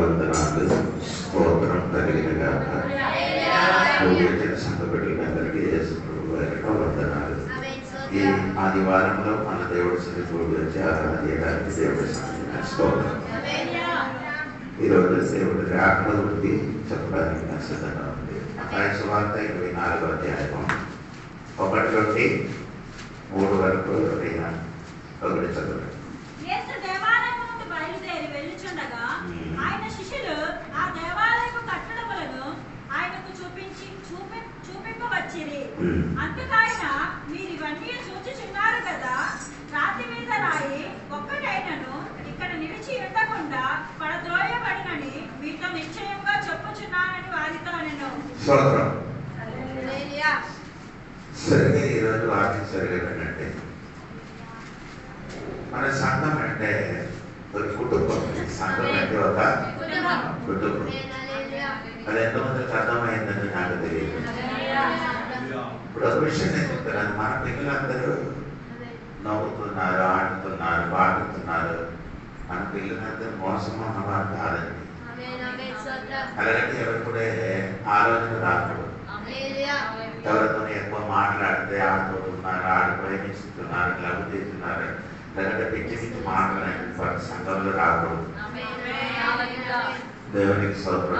వందనాలు స్తోత్రం కలిగిన గాక. సంఘ బిడ్డలందరికీ యేసు ప్రభువు పేరిట వందనాలు. ఈ ఆదివారంలో మన దేవుడి సన్నిధికి వచ్చి ఆరాధన చేయడానికి దేవుడి సన్నిధికి స్తోత్రం. ఈరోజు దేవుడి రాకడ గురించి చెప్పడానికి నాకు సిద్ధంగా ఉంది. మత్తయి సువార్త 24వ అధ్యాయం 1 నుండి 3 వరకు ఒకటి చదవండి. ఆయన శిష్యులు ఆ దేవాలయపు కట్టడములను ఆయనకు చూపింపవచ్చిరి. అందుకైన మీరు ఇవన్నీ చూచుచున్నారు కదా, రాతి మీద రాయి ఒక్కటైనను ఇక్కడ నిలిచి ఉండకుండా పడద్రోయబడినని మీతో నిశ్చయంగా చెప్పుచున్నానని వారితో నేను. సరిగ్గా ఈరోజు వాక్యం సరిగ్గా మన సంఘం అంటే ఒక కుటుంబం. సంఘం అంటే ఒక కుటుంబం. అది ఎంతమందికి అర్థమైందని నాకు తెలియదు. ఇప్పుడు ఒక విషయం నేను చెప్తున్నాను. మన పిల్లలందరూ నవ్వుతున్నారు, ఆడుతున్నారు, పాడుతున్నారు. మన పిల్లలందరూ మోసం అన్నవారు కాదండి. అలాగే ఎవరు కూడా ఆలోచన రాకూడదు. ఎవరితో ఎక్కువ మాట్లాడితే ఆడుతున్నారు, ప్రేమిస్తున్నారు, లవ్ చేస్తున్నారు, లేదంటే పిచ్చి పిచ్చి మాట్లాడే సంఘంలో రాకూడదు. దేవునికి స్తోత్రం.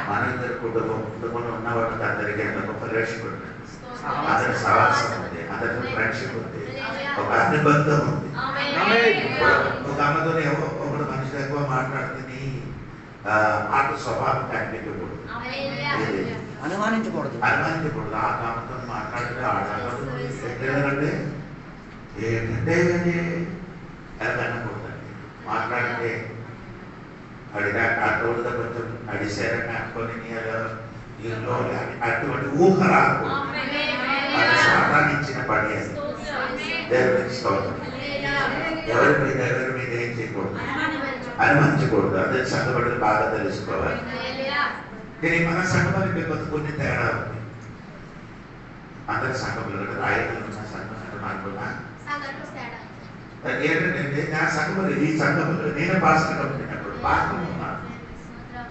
మన ఇద్దరు కుటుంబంలో ఉన్న వాళ్ళకి అందరికీ ఎంత గొప్ప రిలేషన్ ఉంటుంది. అందరి సవాసం ఉంది, అందరితో ఫ్రెండ్షిప్ ఉంది, ఒక అనుబంధం ఉంది. ఒక అమ్మతో ఒకడు మనిషి ఎక్కువ మాట్లాడుతుంది ఆట స్వభావం కనిపించకూడదు, అనుమానించకూడదు. ఆ కామతో మాట్లాడితే ఆడాలంటే ఏంటంటే ఎలా అనకూడదండి. మాట్లాడితే అడిగా అటువంటి కొంచెం అడిసారని అనుకొని ఇంట్లో అటువంటి ఊహ రాకూడదు. అది సాధారణ ఇచ్చిన పని అది. దేవునికి స్తోత్రం. ఎవరి మీద ఏం చేయకూడదు, అనుమానించకూడదు. అదే సంఘపడిని బాగా తెలుసుకోవాలి. కానీ మన సంఘానికి కొన్ని తేడా ఉంది. అందరి సంఘంలో రాయలు ఉన్న సంఘం అనుకున్నా ఏంటంటే నా సంఘంలో ఈ సంఘంలో నేనే పాస్టర్ ఉన్నప్పుడు పాస్టర్ ఉన్నాను.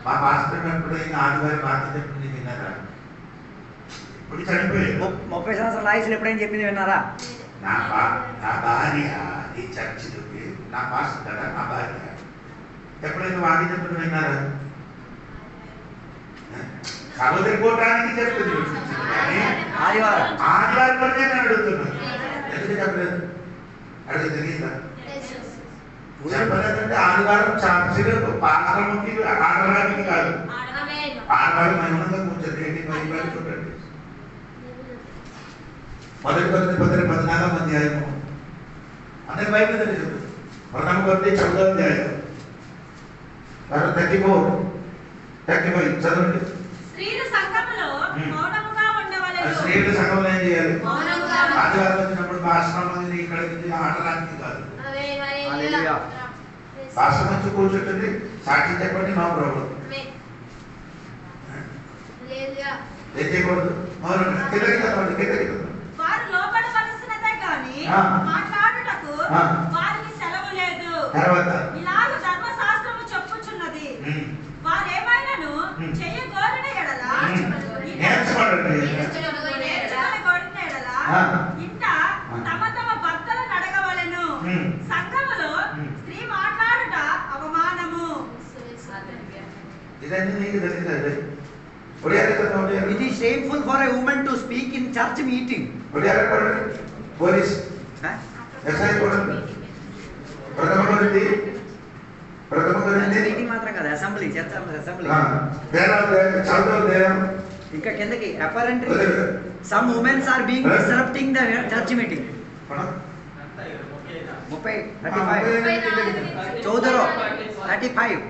మా పాస్టర్ ఉన్నప్పుడు ఇంకా ఆదివారి బాధ్యత చెప్పింది విన్నారా? ఇప్పుడు చనిపోయాడు. 30 సంవత్సరాల ఆయుష్లు ఎప్పుడైనా చెప్పింది విన్నారా? నా భార్య ఈ చర్చిలోకి నా పాస్టర్ కదా, నా భార్య ఎప్పుడైనా వాకి చెప్పింది విన్నారా? సహోదరిపోవడానికి చెప్తుంది. ఆదివారం వరకే నేను అడుగుతున్నాను. ఎందుకు చెప్పలేదు? అడిగి తెలియదా? చెప్పలేదంటే ఆదివారం చర్చిలో పాత్రముకి ఆడడానికి కాదు, ఆడవాళ్ళు మహిళగా కూర్చొని బయట చూడండి. మొదటి 14వ అధ్యాయము అందరి బయట తెలుసు. 14వ అధ్యాయం 34 చదవండి. స్త్రీలు సంఘములో మౌనముగా ఉండవలెను. స్త్రీలు సంఘంలో ఏం చేయాలి? ఆదివారం వచ్చినప్పుడు ఆశ్రమం ఇక్కడికి ఆడడానికి కాదు. ఆశ్రమం వచ్చి కూర్చుంటుంది, సాక్షి చెప్పండి, మా ప్రభు ఏం చేయకూడదు. వారు లోపడవలసినదే గాని మాట్లాడుటకు వారికి సెలవు లేదు. ఇలాగ ధర్మశాస్త్రము చెప్పుచున్నది. వారేమైనాను చెయ్యగోరిన ఎడల ఇంట తమ తమ భర్తలను అడగవలెను. సంఘములో స్త్రీ మాట్లాడుట అవమానము. It is shameful for a woman to speak in church meeting. Meeting మాత్రం కదా, అసెంబ్లీ, చర్చ్ అసెంబ్లీ. ఇంకా కిందకి apparently some women are being disrupting the church meeting. 35 చౌదరో 35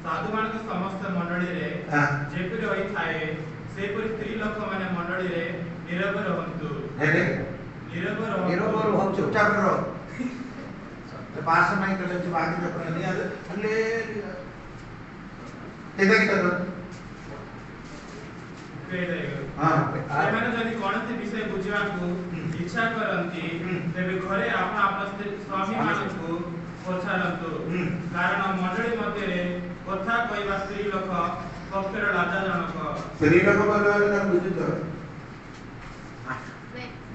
साधुमानक समस्त मंडली रे जेपरि होई थाए सेपरि स्त्री लोक माने मंडली रे निरभर होंतु निरभर हो चुपचाप रहो. पास में कर ले बाकी जो पर नहीं आले अल्ले किधर की तरफ ସେମାନେ ଯଦି କୌଣସି ବିଷୟ ବୁଝିବାକୁ ଇଚ୍ଛା କରନ୍ତି ତେବେ ଘରେ ଆପଣ ସ୍ୱାମୀମାନଙ୍କୁ ପଚାରନ୍ତୁ, କାରଣ ମଣ୍ଡଳୀ ମଧ୍ୟରେ କଥା କହିବା ସ୍ତ୍ରୀ ଲୋକ ପକ୍ଷର ଲାଜଜନକ। ସ୍ତ୍ରୀ ଲୋକ ବୁଝୁଛ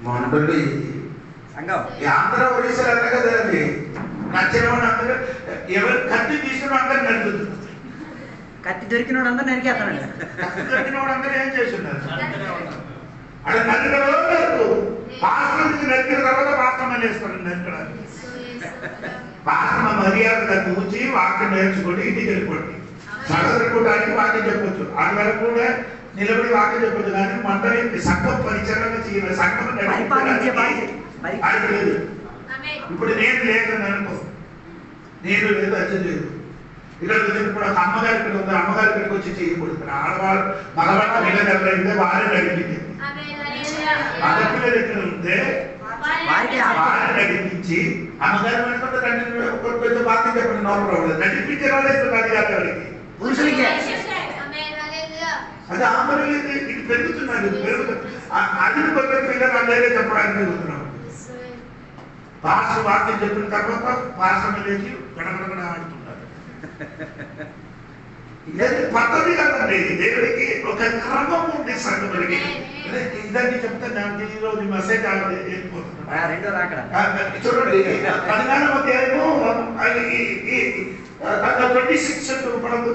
మండలి ఆంధ్ర ఒడిశాలో అలా కదండి. నచ్చిన వాడు అందరూ ఎవరు కత్తి తీసుకున్న అందరు నడుపుతుంది. కత్తి దొరికినోడు అందరు నరికేస్తాడు. కత్తి దొరికిన వాడు అందరూ ఏం చేస్తున్నారు? అక్కడ నరికడు పాస్టర్ నరికిన తర్వాత పాస్టర్ వేస్తారు నరకడానికి. పాస్టర్ మర్యాదగా కూర్చి వాక్యం నేర్చుకోండి, ఇంటికి వెళ్ళిపోండి. చదవడానికి వాక్యం చెప్పొచ్చు, అది వరకు కూడా నిలబడి వాక్యం చెప్పొచ్చు. కానీ మండలి సంఘం పరిచయం చేయాలి, సంఘం లేదు. ఇప్పుడు నేను లేదని అనుకో, నేను లేదు అచ్చం లేదు. ఇక్కడ ఇప్పుడు ఒక అమ్మగారి ఇక్కడ ఉంది, అమ్మగారి ఇక్కడికి వచ్చి చేయకూడదు. ఆడవాళ్ళు మగవాళ్ళ నిలబెట్టలేదు, వారే నడిపించింది. మగపిల్లలు ఇక్కడ ఉంటే వారిని నడిపించి అమ్మగారి ఒక పెద్ద వాక్యం చెప్పండి, నో ప్రాబ్లం. నడిపించే వాళ్ళే అది కాదు వాళ్ళకి, పురుషులకి. అది ఆమె ఇది పెరుగుతున్నది, పెరుగుతుంది. అది కొంచెం పిల్లలు అందరికీ చెప్పడానికి పెరుగుతున్నాం. పాస్టర్ వాక్యం చెప్పిన తర్వాత పాస్టర్ లేచి గడగడగడ ఆడుతున్నారు. పద్ధతి కదండి. దేవుడికి ఒక క్రమం ఉంది సంఘములకి. ఇదాన్ని చెప్తే నాకు ఈరోజు మెసేజ్ వెళ్ళిపోతున్నాను. రెండో రాకడ చూడండి, 14వ అధ్యాయము 26 పడదు.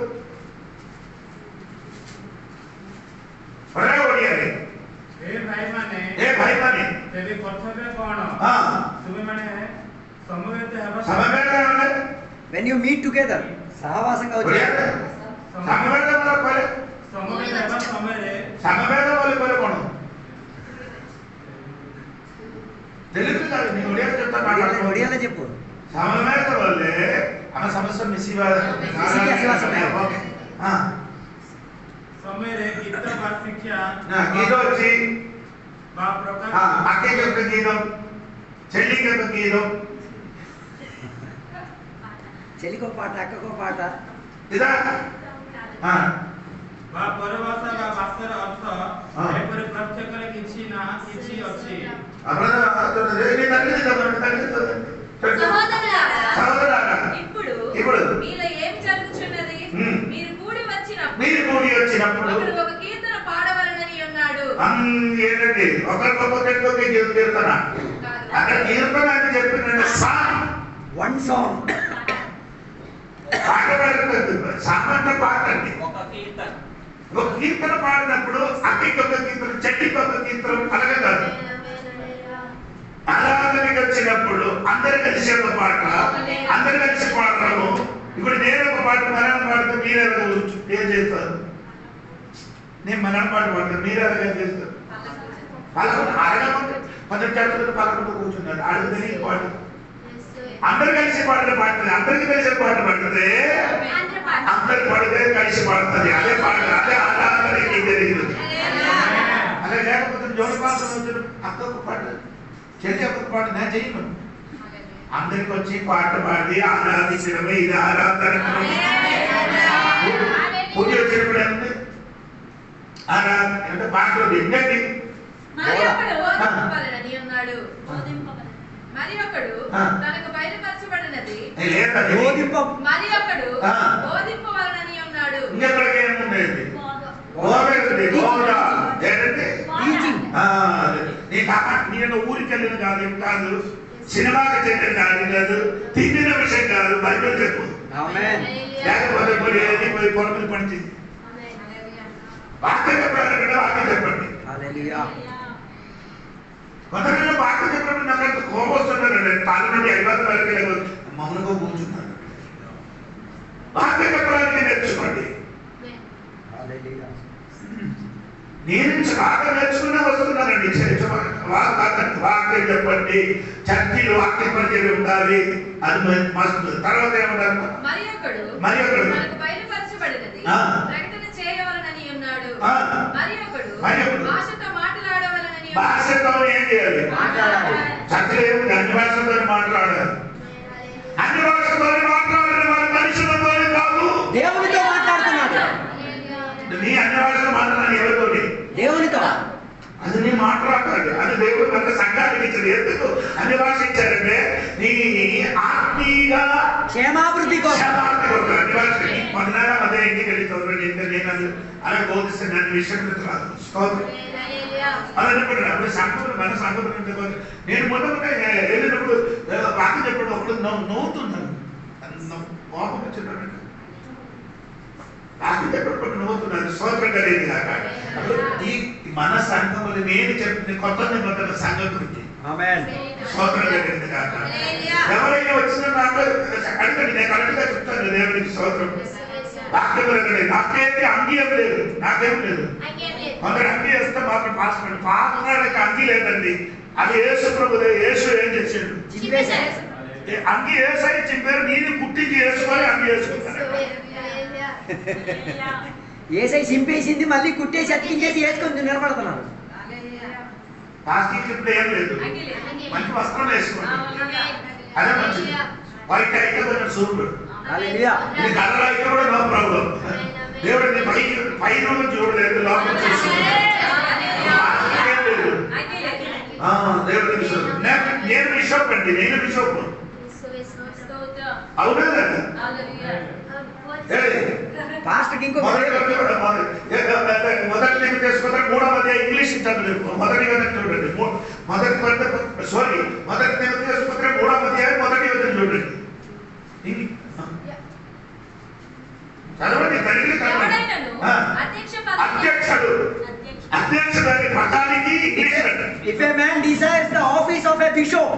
ଏ ଭାଇମାନେ ତେବେ କର୍ତ୍ତବ୍ୟ କଣ? ତୁମେମାନେ ସମବେତ ହେବା when you meet together సహవాసంగా వచ్చి సమవేత వల్ల ସମବେତ ହେବା ସମୟରେ సమవేత వల్ల କଣ తెలుగు కాదు, నేను ఒడియా చెప్తాను. ఒడియాలో చెప్పు. సమవేత వల్ల ଆମ ସମସ୍ତ ମିଶିବା ସମୟରେ ଗୀତ ବା ଶିକ୍ଷା ଗୀତ ଅଛି, ବା ପ୍ରକାର ଆକେ యొక్క గీతం, చెల్లికి యొక్క గీతం, చెల్లికో పాట, అక్కకో పాట, ఇదా ବା ପରଭାଷା ବା ଭାଷାର ଅର୍ଥ ଏପରି ପ୍ରତ୍ୟେକରେ କିଛି ନା କିଛି ଅଛି। సహోదరులారా, ఇప్పుడు మీలో ఏం జరుగుచున్నది? మీరు కూడి వచ్చినప్పుడు ఒక కీర్తన పాడవలనని ఉన్నాడు. ఏంటండి ఒకరికొకరితో కీర్తన, అక్కడ కీర్తన అని చెప్పిన వన్ సాంగ్ పాట పాడుతుంది. సామాన్య పాట అండి. ఒక కీర్తన పాడినప్పుడు అక్కకి ఒక కీర్తన, చెట్టికి ఒక కీర్తన, అలాగే కాదు. ఆరాధనకి వచ్చినప్పుడు అందరు కలిసి ఒక పాట, అందరు కలిసి పాడతాము. ఇప్పుడు నేను ఒక పాట మలయాళం పాడితే మీరు ఎలాగ ఏం చేస్తారు? నేను మలయాళం పాట పాడతాను, మీరు ఎలాగ ఏం చేస్తారు? పలకం అడగకుండా 10 చేతులతో పలకకుండా కూర్చున్నాడు, అడుగుతుంది ఈ పాట. అందరు కలిసి పాడిన పాటలు, అందరికి కలిసి పాట పడితే అందరు పడితే కలిసి పాడుతుంది. అదే పాట, అదే ఆరాధనకి జరిగింది. అలా లేకపోతే జోడి పాటలు వచ్చారు, అక్కకు పాట, చెల్లి ఒక పాట నేను చేయను. అందరికి వచ్చి పాట పాడి ఆరాధించడమే ఇది ఆరాధన. పూజ వచ్చినప్పుడు ఏముంది? ఆరాధన అంటే పాటలు వినండి. మరి ఒకడు తనకు బయలుపరచబడినది, మరి ఒకడు బోధింపవలనని ఉన్నాడు. నేను ఊరికి వెళ్ళిన కాదు, ఏం కాదు, సినిమాకి చెందిన కాదు, కాదు తిండిన విషయం కాదు. బైబిల్ చెప్పు, లేకపోతే పోయి పొలం పని చేసి వాక్యం చెప్పాలంటే వాక్యం చెప్పండి. కొంతమంది వాక్యం చెప్పినప్పుడు నాకు అంత కోపం వస్తున్నారండి. తాను నుండి 50 వరకు మౌనంగా కూర్చున్నాను. వాక్యం చెప్పడానికి నేర్చుకోండి. నేను బాగా నేర్చుకునే వస్తున్నానండి. వాక్యం చెప్పండి, చర్చిలో వాక్య పరిచయం ఉండాలి, అది మస్తు. తర్వాత ఏమంటారు? మరి ఒకడు బయలుపరచబడినది ప్రకటన చేయవలనని ఉన్నాడు. మరి ఒకడు భాషతో మాట్లాడవలనని. భాషతో ఏం చేయాలి? చర్చలో ఏముంది? అన్ని భాషలతో మాట్లాడాలి. అన్ని భాషలతో మాట్లాడాలి. వారి మనుషులతో కాదు, దేవునితో మాట్లాడుతున్నాడు. నీ అన్ని భాషలు మాట్లాడాలి. ఎవరితోటి? దేవునితో. అది నీ మాట్లాడాలి. అది దేవుడు మన సంఘానికి ఇచ్చాడు. ఎందుకు అన్ని భాష ఇచ్చారంటే నీ ఆత్మీయ క్షేమాభివృద్ధి కోసం. అన్ని భాష మొదలైన అదే ఇంటికి వెళ్ళి చదవండి. నేను అలా బోధిస్తే నన్ను విషయం రాదు. అలా అప్పుడు సంఘం మన సంఘం నేను మొన్న వెళ్ళినప్పుడు వాక్యం చెప్పడం ఒకడు నవ్వుతున్నాను. కోపం వచ్చినట్టు వాక్యం చెప్పడం నవ్వుతున్నాను. స్తోత్రం కలిగింది కాక. ఈ మన సంఘములు నేను చెప్పిన కొత్త నిబంధన సంఘం గురించి స్తోత్రం కలిగింది కాక. ఎవరైనా వచ్చినా నాకు అడగండి, నేను కరెక్ట్గా చెప్తాను. దేవుడికి స్తోత్రం. వాక్యం అడగండి. నాకేంటి అంగీయం లేదు, నాకేం లేదు. కొందరు అంగీ వేస్తే మాత్రం పాస్పండి. పాపనాడికి అంగీ లేదండి. అది యేసు ప్రభుదే. యేసు ఏం చేసాడు? అంగీ వేసాయి చింపారు. నీది కుట్టించి వేసుకొని అంగీ వేసుకుంటాను. ఏసై చింపేసింది, మళ్ళీ కుట్టేసి అతికించేసి వేసుకొని నిలబడుతున్నారు. ప్లాస్టిక్ ఇప్పుడు ఏం లేదు. మంచి వస్త్రం వేసుకోండి, అదే మంచిది. వైట్ అయితే కొంచెం సూపర్. ఇది కలర్ అయితే కూడా నో ప్రాబ్లం. దేవుడు నీ పైన చూడలేదు, లోపల చూస్తున్నాడు. దేవుడు నేను బిషప్ అండి, నేను బిషప్. అవునా పాస్టర్కి ఇంకో మొదటి నేను చేసుకుంటారు. 3వ అధ్యాయం ఇంగ్లీష్ చదువు. మొదటి చూడండి. మొదటి నేను చేసుకుంటే 3వ అధ్యాయం మొదటి చూడండి. చదవండి, తల్లి అధ్యక్షుడు అనే పదానికి ఇంగ్లీష్ అంటారు. If a man desires the office of a bishop,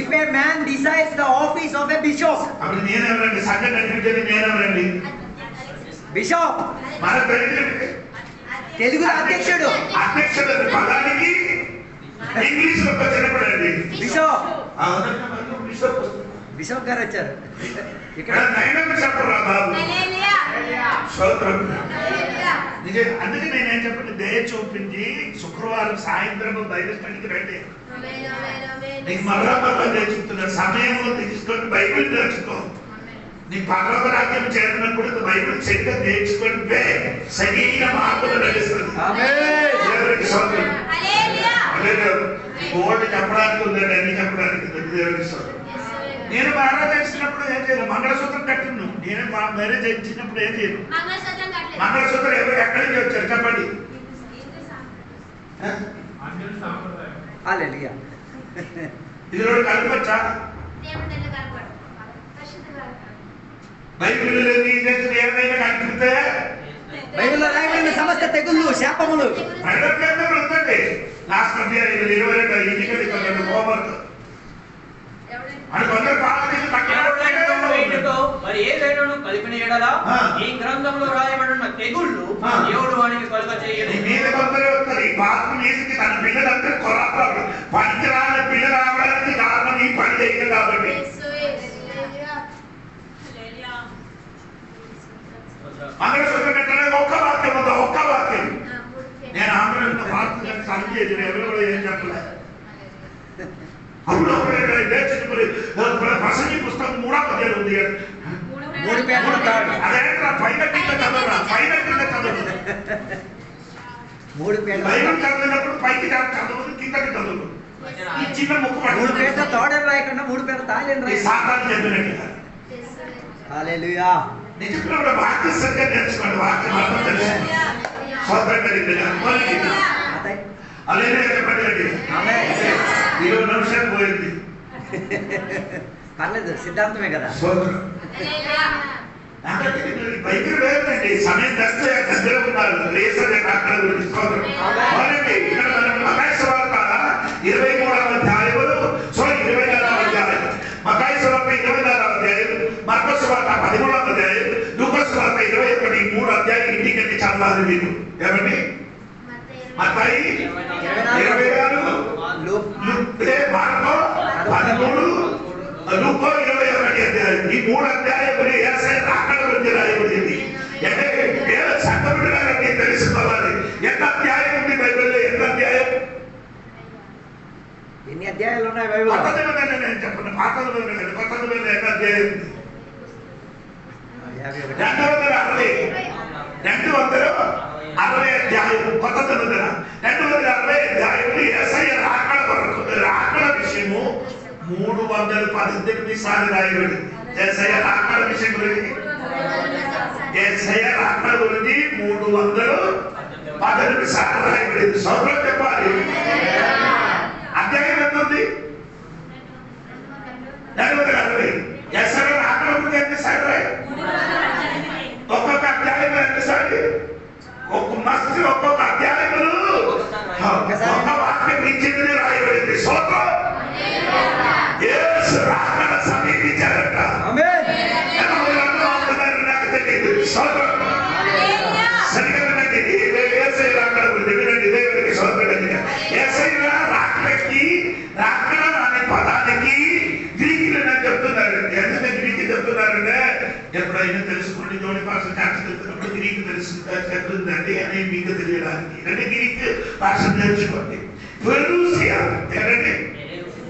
if a man desires the office of a bishop, అప్పుడు నేనెవరండి? సంఘం నడిపించేది నేనెవరండి? బిషప్. మన తెలుగులో అధ్యక్షుడు. అధ్యక్షుడు అనే పదానికి ఇంగ్లీష్ లో వచ్చినప్పుడండి బిషప్. బిషప్ బిషప్ గారు వచ్చారు ఇక్కడ. నైనా చెప్పరా బాబు? అందుకే నేనేం చెప్పండి, దయ చూపించి శుక్రవారం సాయంత్రం బైబిల్ స్టడీకి రండి. నీకు మరలా చెప్తున్నా, సమయంలో తీసుకొని బైబిల్ నేర్చుకో. నీ పర్వత రాజ్యం చేరినప్పుడు బైబిల్ సరిగ్గా నేర్చుకుంటే సరైన మార్పులు నడుస్తుంది. గోల్డ్ చెప్పడానికి ఉందండి, అన్ని చెప్పడానికి దేవుడికి స్తోత్రం. నేను మ్యారేజ్ చేసినప్పుడు ఏం చేయను, మంగళసూత్రం కట్టిను. నేను మా మ్యారేజ్ చేసినప్పుడు ఏం చేయను, మంగళసూత్రం ఎవరు ఎక్కడి నుంచి వచ్చారు చెప్పండి. ఇది కలపచ్చా? బైబిల్ ఏమైనా కనిపిస్తే బైబిల్లో రాయబడిన సమస్త తెగుళ్ళు, శాపములు ఉందండి. లాస్ట్ 22 ఇంటికి హోంవర్క్ అని కొందరు మరి ఏదైనా కలిపిన ఎడల ఈ గ్రంథంలో రాయబడిన తెగుళ్ళు దేవుడు వానికి కలుగ చేయడు. మీద కొందరు వస్తారు. ఈ పాత్ర మీదకి తన పిల్లలందరూ కొరాడు. పనికిరాని పిల్లలు రావడానికి కారణం ఈ పని చేయదు కాబట్టి. మంగళసూత్రం కట్టడానికి ఒక్క వాక్యం ఉందా? ఒక్క వాక్యం. నేను ఆంధ్ర వార్త సర్వ్ చేసిన ఎవరు కూడా ఏం చెప్పలేదు. అప్పుడు ప్రసంగి పుస్తకం 3వ అధ్యాయం ఉంది. 3 పేపర్లు అదే పైన కింద చదవరా, పైన కింద చదవదు. 3 పేపర్లు బైబిల్ చదివినప్పుడు పైకి చదవదు, కిందకి చదవదు. ఈ చిన్న ముక్కు 3 పేపర్లు తోడని రాయకుండా 3 పేపర్లు తాళని రాయి. సాతాను చెప్పినట్టుగా. హల్లెలూయా. నిజంగా కూడా వాక్యం సరిగ్గా నేర్చుకోండి. వాక్యం అర్థం తెలుసు. స్వతంత్ర అలాగే చెప్పండి. 20 నిమిషాలు పోయింది. పర్లేదు, సిద్ధాంతమే కదా. బైబిల్ వేరండి. సమయం దగ్గర ఉన్నారు. లేసే అక్కడ గురించి ఇక్కడ మనం మతాయి వార్త 23వ అధ్యాయములు 24వ అధ్యాయం, మతాయి వార్త 24వ అధ్యాయం, మార్కొసు వార్త 13వ అధ్యాయం, లూకాసు వార్త 21, 3 అధ్యాయం ఇంటికి చదవాలి మీరు. ఏమండి? మతాయి 24, మార్కో 13, లూకా 21 అధ్యాయం. ఈ 3 అధ్యాయములు అక్కడ గురించి రాయబడింది. సంఘముడికి తెలుసుకోవాలి. ఎంత అధ్యాయం ఉంది బైబిల్లో? ఎంత అధ్యాయం? ఎన్ని అధ్యాయాలు ఉన్నాయి బైబిల్? కొత్త నిబంధన నేను చెప్పండి. పాత నిబంధన కొత్త నిబంధన ఎంత అధ్యాయం ఉంది? 260 అధ్యాయం. పద్ధతులు 260 యేసయ్య రాకడ విషయము 318 సార్లు రాయబడి. యేసయ్య రాకడ విషయం గురించి, యేసయ్య రాకడ గురించి 318 సార్లు రాయబడింది. సోదరులు చెప్పాలి. అధ్యాయం ఎంత ఉంది? 260. యేసయ్య రాకడ గురించి ఎన్నిసార్లు రాయి? ఒక్కొక్క అధ్యాయం ఎన్నిసార్లు? ఒక్కొక్క అధ్యాయములు ఒక్క వాక్యం ఇచ్చింది రాయబడింది. సోదరం యేసు రాకడ సమీపించారట. నాకు తెలియదు. సోదరం సరిగ్గా వినండి. యేసయ్య రాకడ గురించి వినండి. దేవుడికి సోదరుడు. యేసయ్య రాకడకి, రాకడ అనే పదానికి గ్రీకులు నేను చెప్తున్నారు. ఎందుకంటే గ్రీకు చెప్తున్నారంటే ఎప్పుడైనా తెలుసుకోండి. జోడి భాష తెలుసుకున్నప్పుడు గ్రీకు తెలుస్తుందండి అని మీకు తెలియడానికి. అంటే గ్రీక్ భాష నేర్చుకోండి. పెరూసియా ఏంటంటే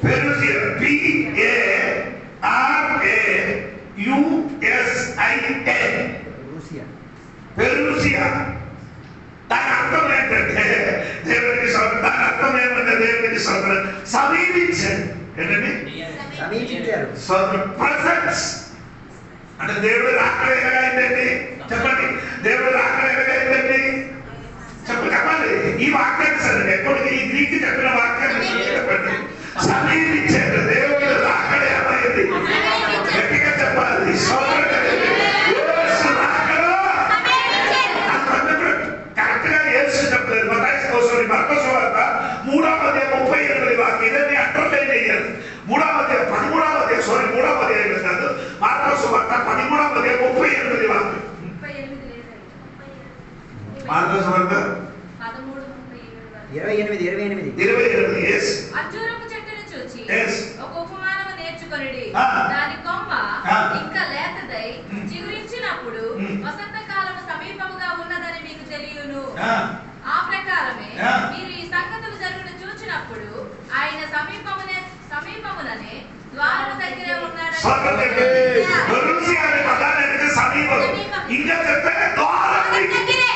పెరూసియా PARAUSIA పెరూసియా. దాని అర్థం ఏంటంటే దేవుడికి సోదరు. దాని అర్థం ఏమంటే దేవుడికి సోదరు సమీపించారు. ఏంటంటే సోదరు ప్రజెన్స్. అంటే దేవుడు రాకడ ఎలాగైందండి చెప్పండి. దేవుడు రాకడ ఎలాగైందండి చెప్పాలి. ఈ వాక్యాన్ని సరే ఎప్పటికీ ఈ గ్రీక్ చెప్పిన వాక్యాన్ని చెప్పండి. సమీపించారు. దేవుడు రాకడ ఏమైంది గట్టిగా చెప్పాలి. కరెక్ట్ గా యేసు చెప్పలేదు. మార్కొసు వార్త 3:38 వాక్యం. ఇదన్నీ అండర్లైన్ అయ్యారు. 13వ అధ్యాయం కాదు. మార్కొసు వార్త 13:38 వాక్యం. మార్కొసు వార్త 28. అంజూరపు చెట్టును చూచి ఒక ఉపమానము నేర్చుకొనిడి. దాని కొమ్మ ఇంకా లేతదై చిగురించినప్పుడు వసంతకాలము సమీపముగా ఉన్నదని మీకు తెలియను. ఆ ప్రకారమే మీరు ఈ సంగతులు జరుగును చూచినప్పుడు ఆయన సమీపముననే ద్వారము దగ్గరే ఉన్నాడని. ఇంకా చెప్పే ద్వారం దగ్గరే.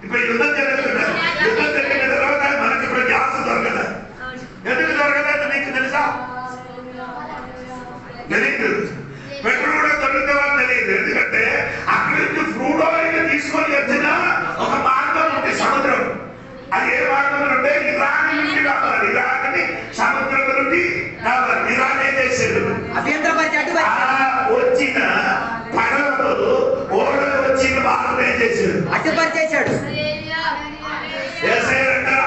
ఇప్పుడు యుద్ధం జరుగుతుంది. యుద్ధం జరిగిన తర్వాత మనకి ఇప్పుడు గ్యాస్ దొరకదా? ఎందుకు దొరకలేదు నీకు తెలుసా? తెలియదు. పెట్రోల్ కూడా దొరుకుతామని తెలియదు. ఎందుకంటే అక్కడి నుంచి ఫ్రూడ్ ఆయిల్ తీసుకొని వచ్చిన ఒక మార్గం ఉంది, సముద్రం. అది ఏ మార్గం అంటే ఇరాన్ నుండి రావాలి. ఇరాన్ అని సముద్రం నుండి రావాలి. ఇరాన్ ఏం చేశారు? వచ్చిన పడవలు ఓడలు వచ్చిన వాళ్ళు ఏం చేశారు? అడ్డుపరిచేశాడు.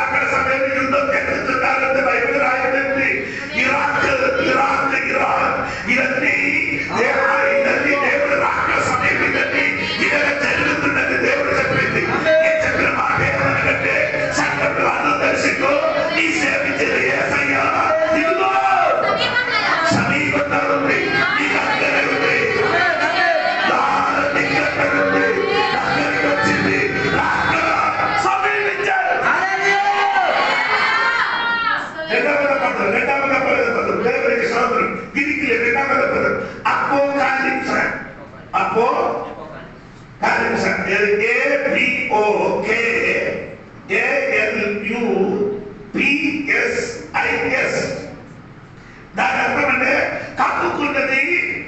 అక్కడ సమయంలో యుద్ధం జరుగుతున్నారంటే బైబిల్ రాయబడింది. ఇరాక్ ఇవన్నీ దేవుడు రాకడ సమీపించండి. ఇదైనా జరుగుతున్నది దేవుడు చెప్పింది. చెప్పిన మాట ఏమనకంటే సంఘంలో అందరూ తెలుసుకో నీ సేవించిన యేసయ్య ఇదిగో సమీపంలో ఉంది. నీకు అందరూ ఉంది. దగ్గరికి వచ్చింది. రాకడ సమీపించారు. రెండవ పదం దేవుడికి సోదరుడు. గిరికి రెండవ పదం అపోకాలిప్స. అపోకాలిప్స APOKALUPSIS. దాని అర్థం అంటే కప్పుకున్నది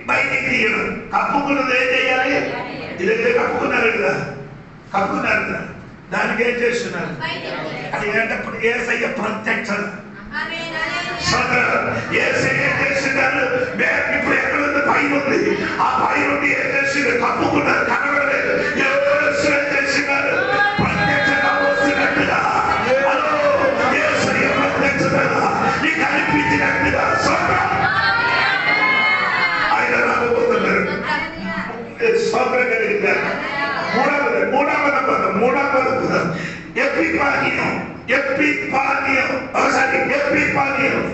బయటికి తీయడం. కప్పుకున్నది ఏం చేయాలి? ఇదైతే కప్పుకున్నారు కదా, కప్పుకున్నారు కదా, దానికి ఏం చేస్తున్నారు? అది ఏంటప్పుడు యేసయ్య ప్రత్యక్షత. యేసయ్య ఏం చేస్తున్నారు? ఇప్పుడు ఎక్కడ ఉంది? పైన ఉంది. ఆ పైన ఉండి ఏం చేస్తున్నారు? కప్పుకున్నారు, కనబడలేదు. యేసు ఏం చేస్తున్నారు? ప్రత్యక్షత వస్తున్నట్టుగా. హలో, యేసయ్య ప్రత్యక్షత నీకు అనిపించినట్టుగా ఆయన రాబోతున్నారు. స్తోత్రం కలిగిందారు. మూడవ పదం ఎపిఫానియం. ఒకసారి పానీయం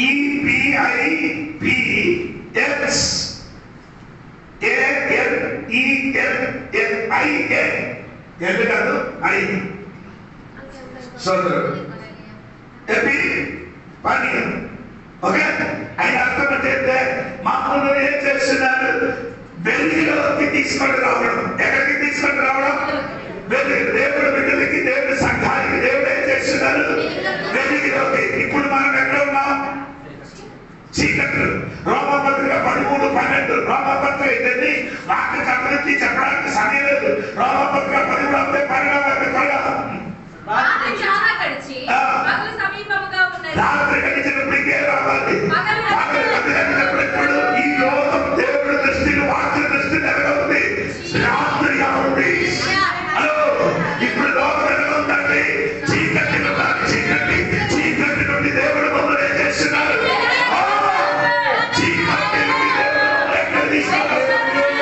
EPIPS ANENIA ఎన్ని కాదు ఐ సోదరుడు ఎపి పానీయం. ఓకే, ఆయన అర్థం ఏంటంటే మామూలు ఏం చేస్తున్నారు, వెలుగులోకి తీసుకొని రావడం. ఎక్కడికి తీసుకొని రావడం? వెలుగు. దేవుడు బిడ్డలకి, దేవుడి సంఘానికి దేవుడు ఏం చేస్తున్నారు? వెలుగులోకి. ఇప్పుడు మనం ఎక్కడ ఉన్నాం? చీకట్లు. రోమపత్రిక 13:12 రోమపత్రిక ఇదండి వాక్య చక్కరించి చెప్పడానికి సమయం లేదు. రోమపత్రిక 13 పరిణామాలు రాత్రి గడిచినప్పటికే రావాలి. గడిచినప్పుడు ఈ లోకం దేవుడి దృష్టిని వాక్య దృష్టిని ఎలా ఉంది? రాత్రిగా ఉంది. హలో, ఇప్పుడు లోకం ఎలా ఉందండి? చీకటి చీకటి చీకటి నుండి దేవుడు మమ్మల్ని ఏం చేస్తున్నారు? చీకటి నుండి దేవుడు ఎక్కడ తీసుకున్నారు?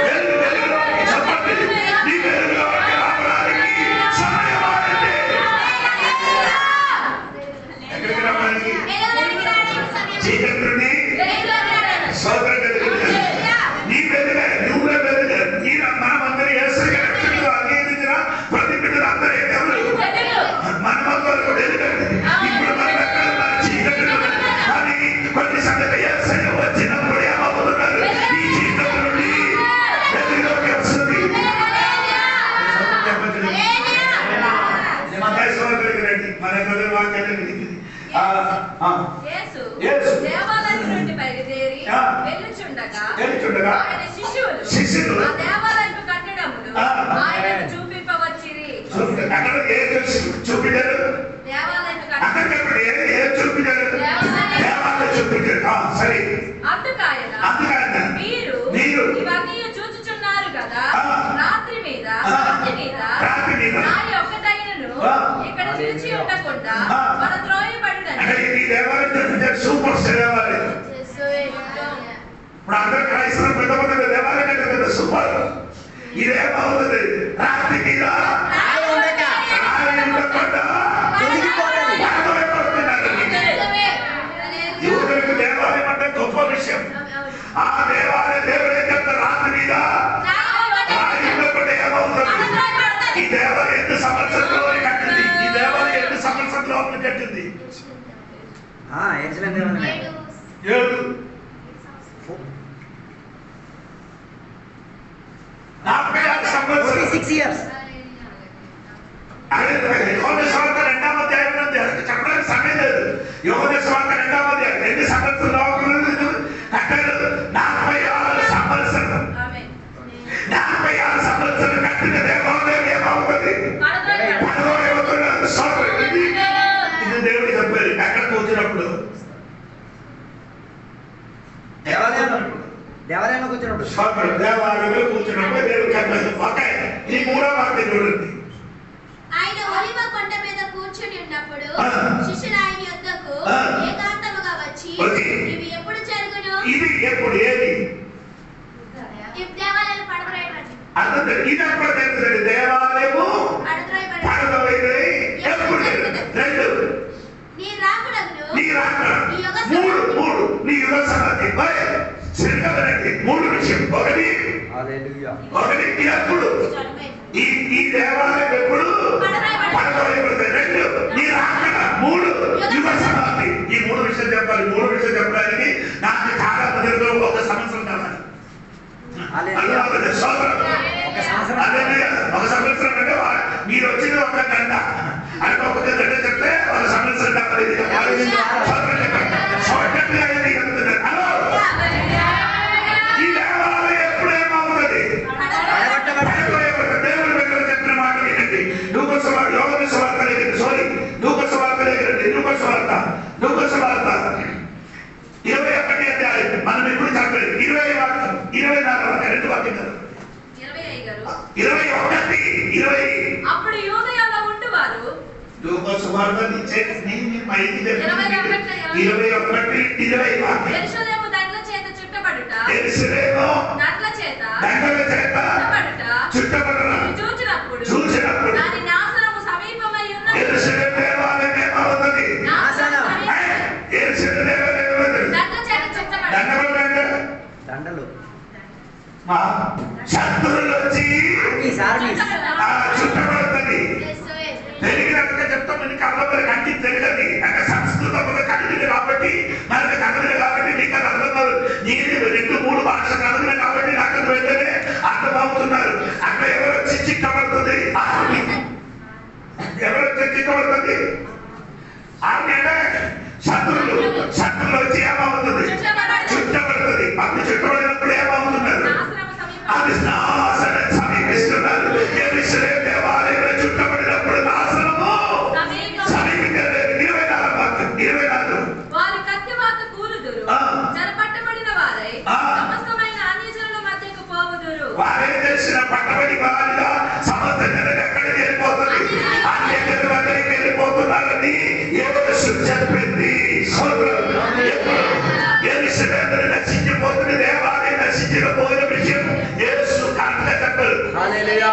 వెలుగులోకి చెప్పండి. నీ వెలుగులోకి రావడానికి సమయం ఆడండి. ఎక్కడికి రావడానికి? చీకటి నుండి సోదరు నీ వెలుగు, నువ్వే వెలుగు. ఈయన మనమందరూ యేసయ్య రక్షకుడుగా అంగీకరించిన ప్రతి బిడ్డలు అందరూ ఎవరు? మనమందరూ వెలుగండి. ఇప్పుడు మనం ఎక్కడ ఉన్నారు? చీకటి నుండి. కానీ కొన్ని సంగతి యేసయ్య వచ్చినప్పుడు ఏమవుతున్నారు? ఈ చీకటి నుండి వెలుగులోకి వస్తుంది. సోదరుడికి రండి, మన గొడవ వాక్యాలు యేసు దేవాలయం నుండి బయలుదేరి వెళ్ళుచుండగా ఆయన శిష్యులు ఆ దేవాలయపు కట్టడములు ఆయనకు చూపింపవచ్చిరి. అక్కడ ఏం చూపించారు? దేవాలయపు అక్కడ ఏం చూపించారు? దేవాలయం చూపించారు. సరే, అందుకాయన మీరు ఇవన్నీ చూచుచున్నారు కదా, రాత్రి మీద నా యొక్కటైనను ఇక్కడ నిలిచి ఉండకుండా మన త్రోయబడినని. ఈ దేవాలయం చూపించారు. సూపర్ దేవాలయం. ఇప్పుడు అందరూ క్రైస్తవులు పెద్ద పెద్ద దేవాలయం కంటే పెద్ద సూపర్. ఇదేమవుతుంది? రాత్రి మీద యువకులకు దేవాలయం అంటే గొప్ప విషయం. ఆ దేవాలయ దేవుడే చెప్తా రాత్రి మీద ఏమవుతుంది? ఈ దేవాలయం ఎన్ని సంవత్సరంలో కట్టింది? ఈ దేవాలయం ఎన్ని సంవత్సరంలో కట్టింది? 7 46 సంవత్సరాలు. యోహాను సువార్త 2వ అధ్యాయం నుండి చెప్పడానికి సమయం లేదు. యోహాను సువార్త 2వ అధ్యాయం ఎన్ని సంవత్సరాలు కట్టారు? 46 సంవత్సరాలు. 46 సంవత్సరాలు కట్టిన దేవాలయం ఏమవుతుంది? ఇది దేవుడి చెప్పారు. ఎక్కడ కూర్చున్నప్పుడు దేవాలయంలో కూర్చున్నప్పుడు దేవాలయంలో కూర్చున్నప్పుడు దేవుడు చెప్పారు. ఓకే, ఈ 3వ వాక్యం చూడండి. ఆయన ఒలివ కొండ మీద కూర్చుని ఉన్నప్పుడు శిష్యులు ఆయన యొద్దకు ఏకాంతముగా వచ్చి ఇవి ఎప్పుడు జరుగును? ఇది ఎప్పుడు? ఏది? దేవాలయం పడద్రోయబడి. అదే ఇది ఎప్పుడు జరుగుతుంది? దేవాలయము పడద్రోయబడి ఎప్పుడు? 2 నీ రాకడను. 3 నీ యుగ సమాధి. సరిగ్గా 3 విషయం. ఒకటి ఎప్పుడు? ఈ దేవాలయం ఎప్పుడు పడద్రోయబడుతుంది? 2 నీ రాకడ. 3 యుగ సమాధి. ఈ 3 విషయాలు చెప్పాలి. 3 విషయాలు చెప్పడానికి నాకు చాలా మందిలో 1 సంవత్సరం కావాలి. 1 సంవత్సరం అంటే మీరు వచ్చిన 1 గంట అంటే 1 గంట చెప్తే 1 సంవత్సరం కావాలి. ఈ దేవాలయం ఎప్పుడు ఏమవుతుంది? దేవుడి దగ్గర చెప్పిన మాట ఏంటండి? యోహాను సువార్త 21 అధ్యాయం మనం ఎప్పుడు చదవలేదు. 24 వాక్యం 21. అప్పుడు యూదయలో ఉండువారు యోహాను సువార్త నేను పైకి 21 వాక్యం. యెరూషలేము దండ్ల చేత చుట్టబడుట చూచినప్పుడు దాని నాశనము సమీపమై ఉన్నది. యెరూషలేము దేవాలయం ఏమవుతుంది? దండలు మా శత్రువులు వచ్చి చుట్టబడుతుంది. తెలియనట్టుగా చెప్తాం, నీకు అర్థం కంటి తెలియదు, అంటే సంస్కృతంలో కలిగింది కాబట్టి మనకు కలగదు కాబట్టి నీకు అది అర్థం. నేను 2-3 భాషలు కలగదు కాబట్టి నాకు అది వెంటనే అర్థమవుతున్నారు. అక్కడ ఎవరు వచ్చి చిక్కబడుతుంది, ఎవరు వచ్చి చిక్కబడుతుంది ఆమె అంటే శత్రువులు వచ్చి ఏమవుతుంది, చుట్టబడుతుంది. అప్పుడు చుట్టబడినప్పుడు ఏమవుతున్నారు, అది నాశనం సమీపిస్తున్నారు. యెరూషలేము దేవాలయంలో చుట్టబడినప్పుడు నాశనము సమీపించలేదు. 24 వారి కత్తివాత కూలుదురు, చెరపట్టబడిన వారై సమస్తమైన అన్యజనుల మధ్యకు పోవుదురు. వారే తెలిసిన పట్టబడి వారిగా సమస్త జనులు ఎక్కడికి వెళ్ళిపోతుంది, అన్యజనుల దగ్గరికి వెళ్ళిపోతున్నారని యేసు చెప్పింది. యెరూషలేమును నశించిపోతున్న దేవాలయం నశించకపోయిన విషయం యేసు కరెక్ట్గా చెప్పారు. హల్లెలూయా.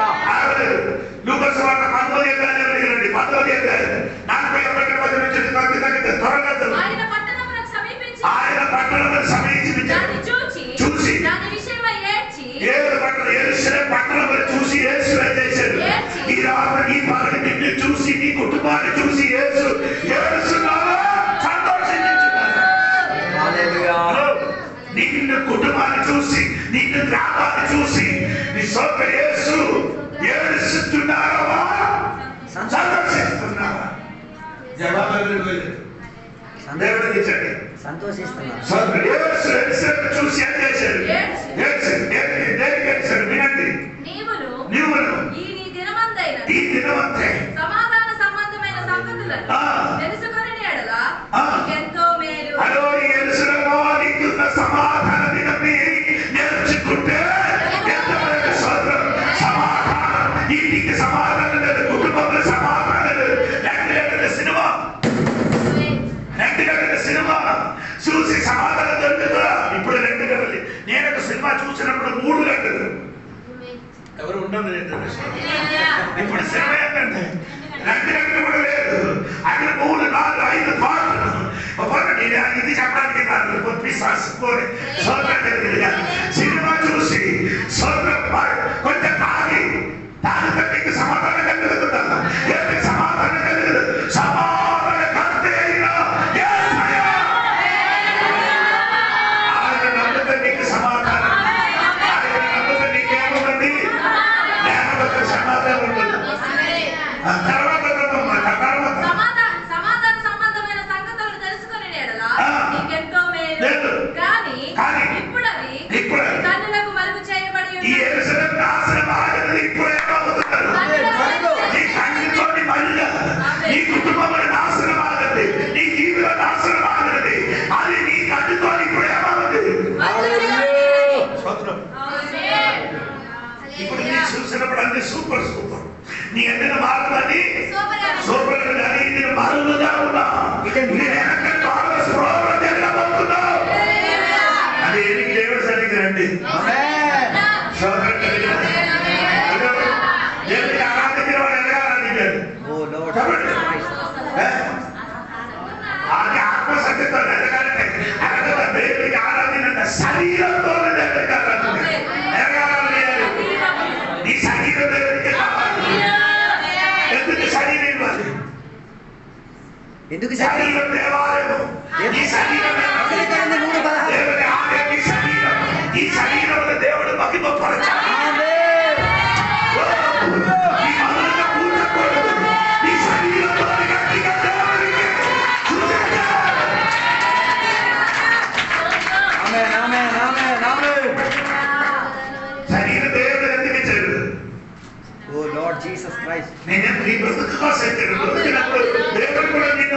లూకాసు వార్త 19వ అధ్యాయం 19వ అధ్యాయం 41 వచనం నుంచి త్వరగా ఆయన పట్టణమునకు సమీపించి ఆయన పట్టణమును సమీపించి దాన్ని చూచి దాని విషయమై ఏడ్చి యెరూషలేము పట్టణమును చూసి యేసు ఏం చేశాడు, ఈ రాత్రి ఈ పగటి నిన్ను చూసి నీ కుటుంబాన్ని చూసి యేసు ఏడుస్తున్నాడు, సంతోషించున్నాడు. హల్లెలూయా. నిన్ను కుటుంబాన్ని చూసి నిన్ను గ్రామాన్ని చూసి నీ సొంత యేసు ఏడుస్తున్నావా, సంతోషిస్తున్నావా? జవాబు దేవుడికి ఇచ్చండి. సంతోషిస్తున్నారు. చూసి ఏం చేశాడు, వినండి. నీవును ఈ దినమందైన ఈ దినమంతే సమాధాన సంబంధమైన సంగతులను తెలుసుకొని ఎడల ఎంతో మేలు. అదో యెరూషలేములో నీకున్న సమాధాన దినమే నేర్చుకుంటే ఎంతమంది సోదరం సమాధానం, ఇంటికి సమాధానం లేదు, కుటుంబంలో సమాధానం లేదు. 2 గంటల సినిమా చూసి సమాధానం దొరుకుతుందా? ఇప్పుడు 2 గంటలు. నేను ఒక సినిమా చూసినప్పుడు 3 గంటలు ఎవరు ఉండదు. ఇప్పుడు సినిమా ఏంటంటే 2 గంటలు కూడా లేదు, అక్కడ 3, 4, 5 పాటలు. నేను ఇది చెప్పడానికి కాదు, సినిమా చూసి కొంచెం తాగితే నీకు సమాధానం కలుగుతుందా? సమాధానం కలుగుతుంది. సమాధాన కర్త అయినా ఆయన నమ్మితే నీకు సమాధానం, ఆయన నమ్మితే నీకేముందండి, లేకపోతే సమాధానం ఉంటుంది. తర్వాత సమాధాన సంబంధమైన సంగతులను తెలుసుకొని ఎడల నీకెంతో మేలు. కానీ ఇప్పుడు అవి కన్నులకు మలుపు చేయబడి ఈ యెరూషలేము నాశనం ఆగదు. ఇప్పుడు ఏమవుతున్నారు, నీ కన్నుతోటి మళ్ళీ నీ కుటుంబం నాశనం ఆగదు, నీ జీవితం నాశనం ఆగదు. అది నీ కన్నుతో ఇప్పుడు ఏమవుతుంది. ఇప్పుడు నీ చూసినప్పుడు అన్ని సూపర్ నీ ఎండిన మార్పులన్నీ సూపర్ కానీ ఇది మరులుగా ఉన్నా అది ఎన్ని దేవుడు సరిగ్గా రండి. దేవుడికి ఆరాధించిన వాడు ఎదగాలని అది ఆత్మశక్తితో ఎదగాలంటే దేవుడికి ఆరాధన శరీరంతో ఎదగాలని నీ శరీరం దేవుడికి కావాలి. ఎందుకు శరీరం ఇవ్వాలి? ఎందుకు శరీరం దేవాలయం. ఈ శరీరం దేవుడి ఆలయం. ఈ శరీరం, ఈ శరీరంలో దేవుడు మహిమ పరచాలి. ఈ మనుషుల కూర్చోకూడదు. ఈ శరీరంతో గట్టిగా దేవుడికి శరీర దేవుడు ఎందుకు ఇచ్చాడు? ఓ లార్డ్ జీసస్ క్రైస్ట్. నేను నీ బ్రతుకు కోసం ఇచ్చాడు. బ్రతుకున్నప్పుడు దేవుడు కూడా నిన్ను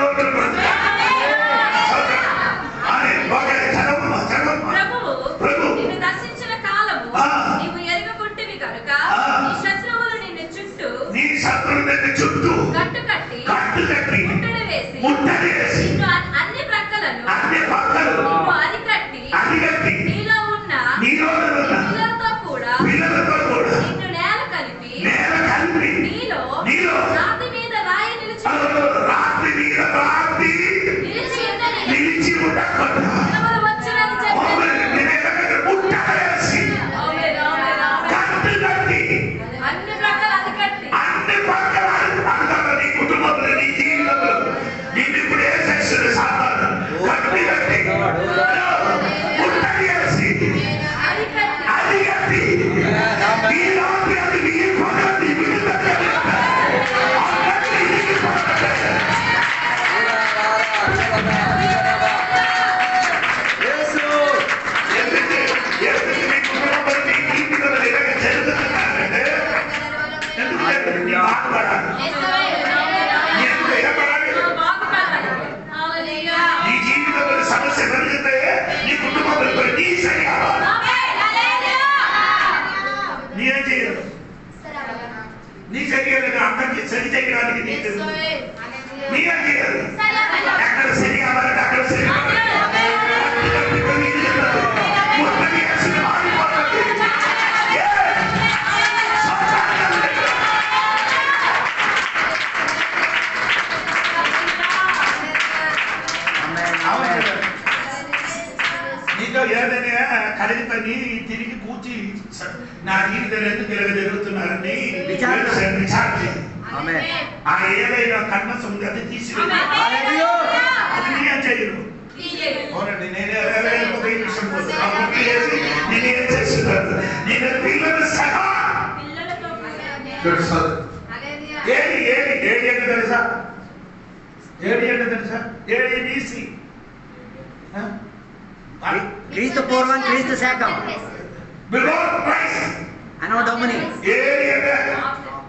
ప్రభువు నిన్ను దర్శించిన కాలము నీవు ఎరుగకుంటివి కనుక నీ శత్రువులు నిన్ను చుట్టూ కట్టు కట్టి ముట్టడి వేసి నిన్ను అన్ని ప్రక్కలను నిన్ను అరికట్టి నీలో ఉన్న పిల్లలతో కూడా నిన్ను నేల కలిపి నీలో రాతి మీద రాయి నిలిచి వచ్చినని చెప్పి నీతో ఏదైనా కలిగితని తిరిగి కూర్చి నా జీవితం ఎందుకు ఇలా జరుగుతున్నారని విచారించి ఆ ఏదైనా కన్మస్ ఉంది అది తీసివేయండి. అది నేనేం చేయను. అవునండి, నేనేం చేస్తున్నాను. నేను పిల్లలు సహా ఏడి అంటే తెలుసా? ఏడి అంటే తెలుసా? ఏడిసి క్రీస్తు పూర్వం క్రీస్తు శాఖం బిఫోర్ క్రైస్ట్. అనోడొమిని ఏడి అంటే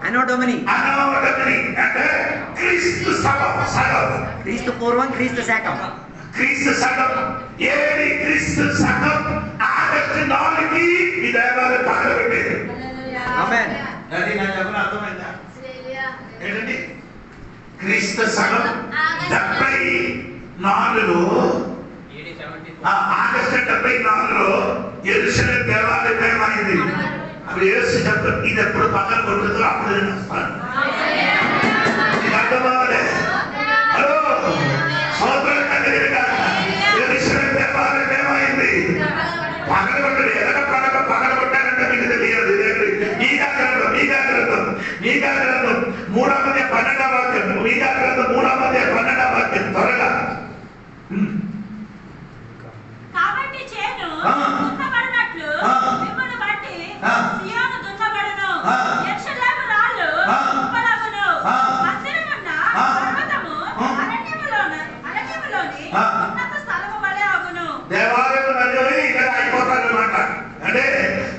అనోడొమిని అంటే క్రీస్తు సగం. క్రీస్తు పూర్వం క్రీస్తు శాఖం. క్రీస్తు సగం ఏడి క్రీస్తు సగం ఆగస్టు 4 ఈ దేవాలయం పగలబెట్టేది. ఆమేన్. అది నా చెప్పిన అర్థమైందా? ఏంటండి? క్రీస్తు సగం 74లో ఆగస్టు 74లో యెరూషలేము దేవాలయం ఏమైంది? అప్పుడు యేసు చెప్పారు, ఇది ఎప్పుడు పక్కన కొట్టుదో అప్పుడు నేను వస్తాను. అర్థమవ్వలే? హలో, సోదరుల యెరూషలేము దేవాలయం ఏమైంది? పక్కన కొట్టడు. ఎదగ పక్కన కొట్టారంటే మీకు తెలియదు. మీకా గ్రంథం 3వ వాక్యం. మీకా గ్రంథం 3వ వాక్యం త్వరగా. కాబట్టి చేను దున్నబడినట్లు మిమ్మల్ని బట్టి సియోను దున్నబడును, యెరూషలేము రాళ్ళు ఉప్పలగును, మందిరమున్న పర్వతము అరణ్యములోని ఉన్నత స్థలము వలె అగును. దేవాలయం అనేది ఇక్కడ అయిపోతారు అన్నమాట. అంటే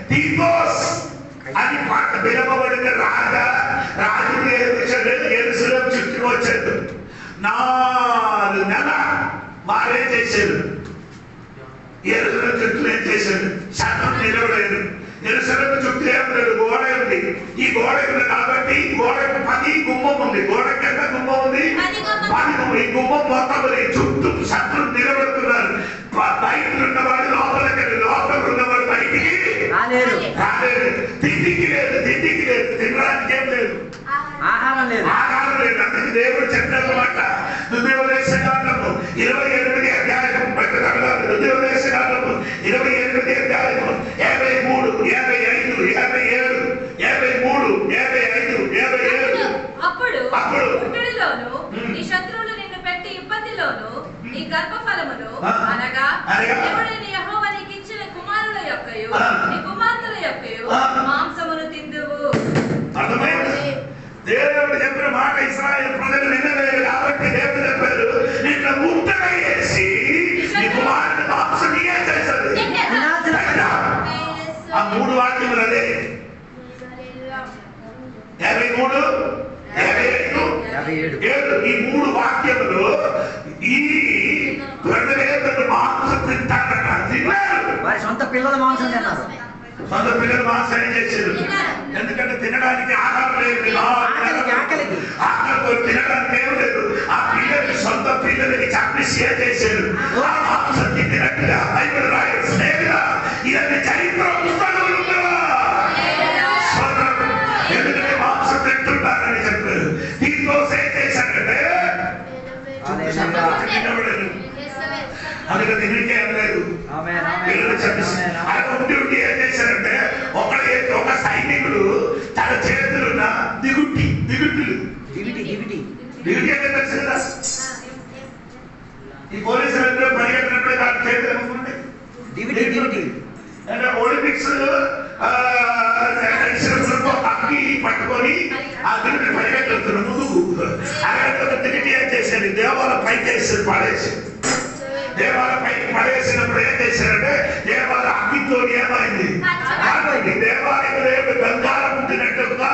తీతోస్ అని పిలువబడిన రాజు యెరూషలేము చుట్టూ వచ్చాడు. 4 నెలలు వారే చేశారు. యెరూషలేము చుట్టూ ఏం చేశాడు? శతం నిలబడలేదు. యెరూషలేము చుట్టూ ఏం లేదు, గోడ ఉంది. ఈ గోడ ఉంది కాబట్టి గోడకు 10 గుమ్మం ఉంది. గోడకి ఎంత గుమ్మం ఉంది? 10 గుమ్మం. ఈ గుమ్మం మొత్తం చుట్టూ శత్రులు నిలబడుతున్నారు. బయట ఉన్నవాడు లోపలికి, లోపల ఉన్నవాడు బయటికి రాలేదు. తిండికి లేదు, తినడానికి ఏం లేదు, ఆహారం లేదు. అందుకే దేవుడు చెప్పినమాట దుర్యోదేశకాండము 28 అధ్యాయం పెట్టగలగాలి. దుర్యోదేశకాండము 28 అధ్యాయము 53, 55, 57, 53, 55, 57. అప్పుడు పుట్టుడిలోను నీ శత్రువులు నిన్ను పెట్టి ఇబ్బందిలోను నీ గర్భఫలమును అనగా దేవుడైన యెహోవా నీకు ఇచ్చిన కుమారుల యొక్కయు నీ కుమార్తెల యొక్కయు మాంసమును తిందువు. అర్థమైంది? దేవుడు చెప్పిన మాట ఇశ్రాయేలు ప్రజలు వినలేదు కాబట్టి దేవుడు చెప్పారు, నిన్ను ముట్టగా చేసి నీ కుమారుని మాంసం ఏం చేశారు? ఆ 3 వాక్యములు అదే 53, 55, 57. ఈ 3 వాక్యములు ఈ ప్రజలు మాంసం తింటారట. తిన్నారు. వారి సొంత పిల్లల మాంసం తిన్నారు. సొంత పిల్లలు మాంసం చేశారు. ఎందుకంటే తినడానికి ఆహారం లేదు. ఆకలితో తినడానికి ఏం లేదు. ఆ పిల్లలకి సొంత పిల్లలకి చంపేసి ఏం చేశారు? ఆ మాంసం తిన్నట్టుగా బైబిల్ రాయగా ఇవన్నీ చరిత్ర పుస్తకాలు ఎందుకంటే మాంసం తింటున్నారని చెప్పారు. దీంతో ఏం చేశారంటే అందుకే తినకే అనలేదు. పిల్లలు చంపేసి ఉండి ఏం చేశారంటే ఒక సైనికుడు తన చేతులున్న దిగుట్లు అంటే తెలుసు కదా. ఈ పోలీసులందరూ పరిగెత్తినప్పుడు తన చేతులు ఏమనుకుంటే అంటే ఒలింపిక్స్ అగ్గి పట్టుకొని ఆ దిగులు పరిగెత్తుతున్నారు ముందుకు. అక్కడ దిగుటి ఏం చేశారు? దేవాలయం పైకి వేసారు, పడేసి దేవాలయం పైకి పడేసినప్పుడు ఏం చేశారంటే దేవాలయం అగ్గితో ఏమైంది? దేవాలయం బంగారం ఉంటున్నట్టుగా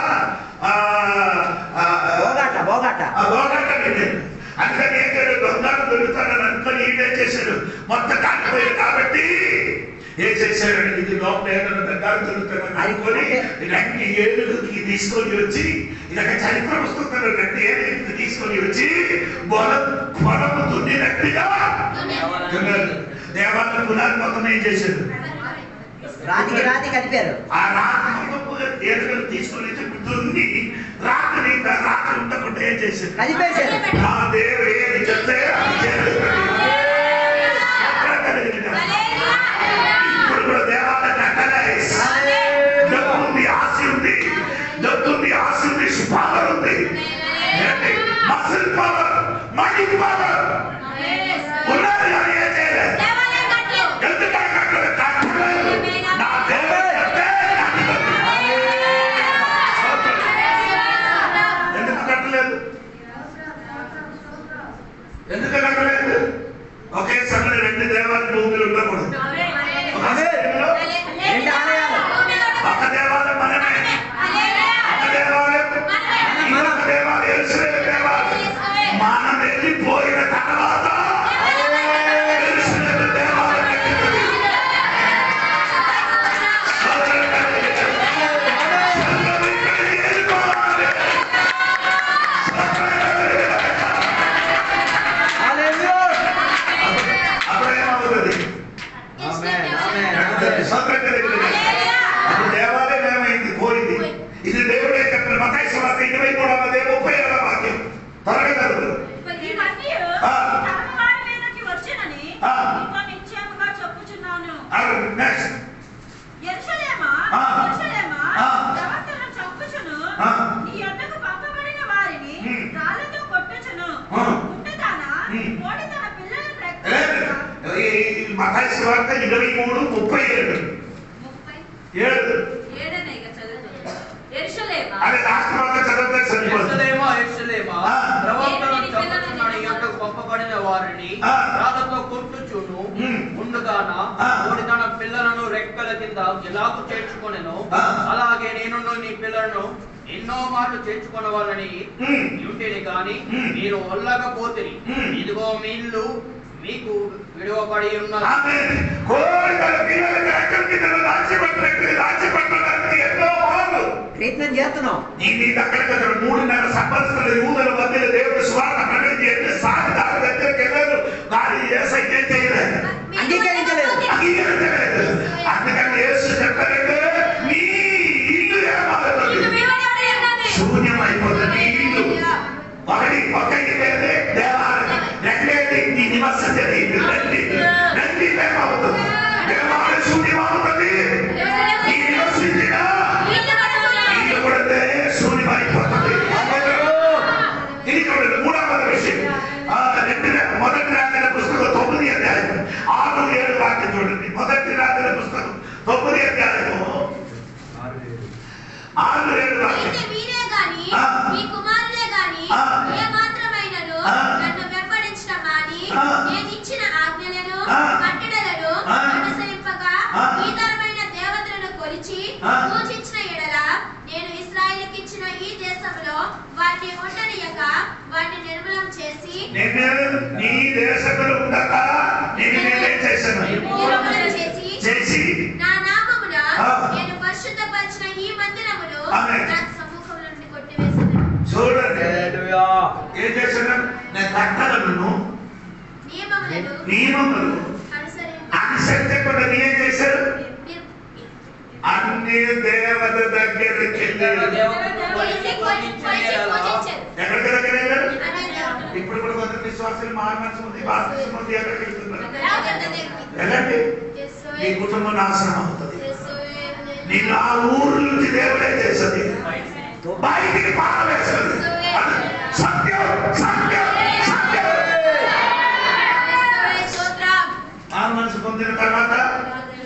అందుకని ఏం చేశారు? బంగారం దొరుకుతారని అనుకొని ఏం చేశారు? మొత్తం కాకపోయారు కాబట్టి ఏం చేశారంటే ఇది లోపల ఏదైనా బంగారం దొరుకుతారని అనుకొని 2 ఏళ్ళకి తీసుకొని వచ్చి ఇలాగ చరిత్ర పుస్తకాలు 2 ఏళ్ళకి తీసుకొని వచ్చి పొలము దున్నినట్టుగా దేవాలయం పునాది మొత్తం ఏం చేశారు? రాతి కలిపారు. ఆ రాతి మొత్తం ఏడుగులు తీసుకొని దున్ని రాత్రి ఉండకుండా ఏం చేశారు? కలిపేశారు. ఆ దేవుడు ఏది చెప్తే అది చేస్తారు. ఉండకూడదు. ఒక ఆమేన్. శరీరంలో రెండు ఆలయాలు. ఒక దేవాలయం మనమే, ఒక దేవాలయం ఇంకొక దేవాలయం యెరూషలేము దేవాలయం. మనం వెళ్ళిపోయిన తర్వాత యెరూషలేము దేవాలయం కట్టింది. అప్పుడేమవుతుంది? ఆమేన్. ఆమేన్. అది దేవాలయం ఏమైంది? పోయింది. ఇది దేవుడే చెప్పిన మత్తయి సువార్త 23:37 వాక్యం. త్వరగా చదువు. ఇవన్నీ ఆ. తమ వారి మీదకి వచ్చునని ఆ. నీతో నిశ్చయముగా చెప్పుచున్నాను. నెక్స్ట్ యెరూషలేమా, ఆ. యెరూషలేమా, ఆ. ప్రవక్తలను చంపుచును, ఆ. నీ యొద్దకు పంపబడిన వారిని రాళ్ళతో కొట్టుచును. ఆ. గుడ్డిదానా, ఉమ్. కోడి తన పిల్లలను రెక్కలేదా? మత్తయి సువార్త 23:37. 7 ఏడనే ఇక చదువుతుంది. యెరూషలేమా, అదే లాస్ట్ వాక్యం చదివితే సరిపోతుంది. యెరూషలేమా, యెరూషలేమా, ఆ. ప్రవక్తలను చంపుచున్న నీ యొద్దకు పంపబడిన వారిని ఆ. రాళ్ళతో కొట్టుచును. ఉమ్. ముందుగాన ఆ. కోడి తన పిల్లలను రెక్కల కింద ఎలాగూ చేర్చుకొనెను, ఆ. అలాగే నేను నీ పిల్లలను ఎన్నో మార్లు చేర్చుకున్న వాళ్ళని ఉమ్. యుంటిని గాని ఉమ్. మీరు ఒల్లకపోతిరి. ఉమ్. ఇదిగో మీ ఇల్లు మీకు విడువబడి ఉన్నది. ఆమేన్. కోరికల పిల్లలకి ఎక్కడికి దాచిపెట్టడానికి ఎన్నో మార్లు ప్రయత్నం చేస్తున్నాం. నీ దగ్గరకు 3.5 సంవత్సరాల యూదుల మధ్యలో దేవుడు స్వార్థ ప్రకటించి ఎన్ని సార్లు దాని దగ్గరికి వెళ్ళారు. కానీ యేసు ఏం చేయలేదు, అంగీకరించలేదు. అంగీకరించలేదు. అందుకని యేసు చెప్పారంటే నీ ఇల్లు ఏమారుతుంది, శూన్యం అయిపోతుంది. నీ ఇల్లు ఒక ఇల్లు దేవాలయం, రెండేది నీ నివాసం జరిగింది. రెండు ఏమవుతుంది? దేవాలయం శూన్యం అవుతుంది. నీ నివసించిన ఇల్లు కూడా శూన్యం అయిపోతుంది. ఇది చూడండి, 3వ విషయం. మొదటి రాసిన పుస్తకం 9వ అధ్యాయం 6-7 వాక్యం చూడండి. మొదటి రాసిన పుస్తకం 9వ అధ్యాయము 6-7 వాక్యం. అయితే మీరే గాని ఆ. మీ కుమారులే గాని ఆ. ఏ మాత్రమైనను ఆ. నన్ను వెంబడించడం మాని ఆ. నేను ఇచ్చిన ఆజ్ఞలను ఆ. కట్టడలను ఆ. అనుసరింపగా ఆ. ఈతరమైన దేవతలను కొలిచి ఆ. పూజించిన ఎడల నేను ఇశ్రాయేలుకి ఇచ్చిన ఈ దేశంలో వాటిని ఉండనియక వాటిని నిర్మూలం చేసి నేను నీ దేశంలో ఉండక నేనేం చేశాను? నిర్మూలం చేసి నా నామమున ఆ. నేను పరిశుద్ధపరిచిన ఈ మందిరమును ఆమేన్. నా సముఖం నుండి కొట్టివేశాను. చూడండి హల్లెలూయా. ఏం చేశాను? నేను కట్టడలను నియమములు అనుసరించకుండా ఏం చేశారు? అన్ని దేవత దగ్గరికి ఎక్కడికి దగ్గర వెళ్ళారు? ఇప్పుడు కూడా కొంత విశ్వాసాలు మానసు ఉంది, బాప్తిసం ఉంది, ఎక్కడికి వెళ్తున్నారు? వెళ్ళండి. నీ కుటుంబం నాశనం అవుతుంది. నిన్ను ఆ ఊరు నుంచి దేవుడే చేస్తుంది, బయటికి పారవేస్తుంది. సత్యం సత్యం సత్యం. మారు మనసు పొందిన తర్వాత,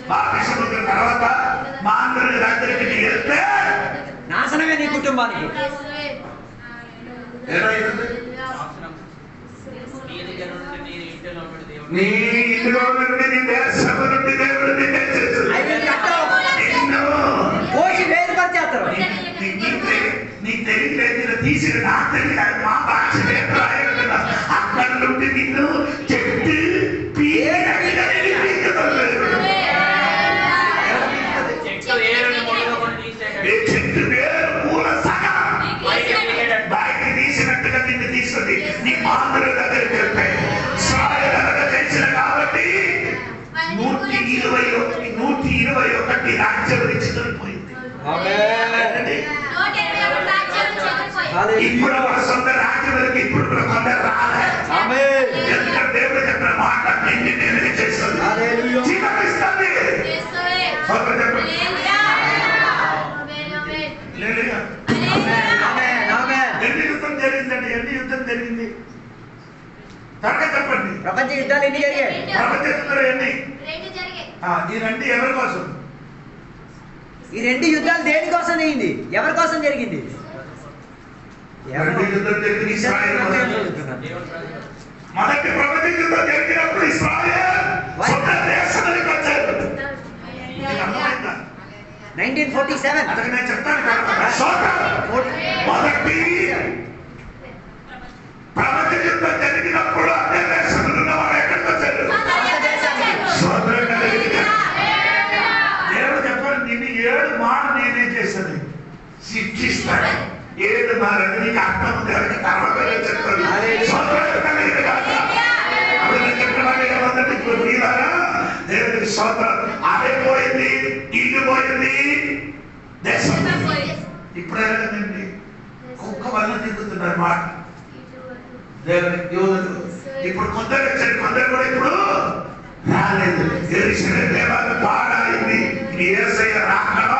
బాప్తిసం పొందిన తర్వాత మా అందరి దగ్గరికి నీ వెళ్తే నాశనమే నీ కుటుంబానికి. ఏమైంది? నీ దగ్గర నుండి నీ ఇంటిలో నుండి దేవుడు నీ ఇంట్లో నుండి నీ దేశం నుండి దేవుడు నిన్నే చేస్తుంది. అవి కట్టవు. నిన్ను కోసి వేరుపరిచేస్తారు. నీకు తెలియలేదు, తీసిన నాకు తెలియదు, మా భాష రాయకుండా అక్కడ నుండి నిన్ను చెట్టు చెట్టు ఏరుని మొదలు కొని తీసేయగలడు. చెట్టు వేరు పూల సగం బయటికి తీసినట్టుగా నిన్ను తీసుకుంది. నీ మాతృ దగ్గరికి వెళ్తే సాయనగా చేసిన కాబట్టి 121 రాజ్యం నుంచి తొలిపోయింది. ఇప్పుడు ఒక సొంత రాజ్యాలకు ఇప్పుడు కూడా కొందరు రాలే. ఎందుకంటే దేవుడు చెప్పిన మాట నిన్ను నేను చేస్తుంది, జీవమిస్తుంది. సొంతం చెప్పండి. హల్లెలూయా. ఎన్ని యుద్ధం జరిగిందండి? ఎన్ని యుద్ధం జరిగింది? త్వరగా చెప్పండి. ప్రపంచ యుద్ధాలు ఎన్ని జరిగాయి? ప్రపంచ యుద్ధాలు ఎన్ని? ఈ రెండు ఎవరి కోసం? ఈ రెండు యుద్ధాలు దేనికోసం జరిగింది? ఎవరి కోసం జరిగింది? రెండు యుద్ధం జరిగింది ఇశ్రాయేల్ కోసం. మొదటి ప్రపంచ యుద్ధం జరిగినప్పుడు ఇశ్రాయేల్ సొంత దేశం 1947. అందుకే నేను చెప్తాను కదా, స్తోత్రం. మొదటి ప్రపంచ యుద్ధం జరిగినప్పుడు అదే దేశంలో ఉన్న వారు ఎక్కడికి వచ్చారు? స్తోత్రం కలిగిన దేవుడు చెప్పారు, నిన్ను 7 మార్లు నేనే చేశాను, శిక్షిస్తాడు. 7 మార్లు నీకు అర్థం ఉంది కనుక తర్వాత నేను చెప్తాను. స్తోత్రం కలిగిన కాక అప్పుడు నేను చెప్పిన మాట ఏమంటే, ఇప్పుడు మీరారా దేవుడికి స్తోత్రం. అదే పోయింది, ఇల్లు పోయింది, దేశం ఇప్పుడు ఎలాగండి కుక్క వల్ల తిరుగుతున్నారు మాట దేవుని యోధులు. ఇప్పుడు కొందరు వచ్చారు, కొందరు కూడా ఇప్పుడు రాలేదు. యెరూషలేము దేవాలయం పాడైంది. యేసయ్య రాకడ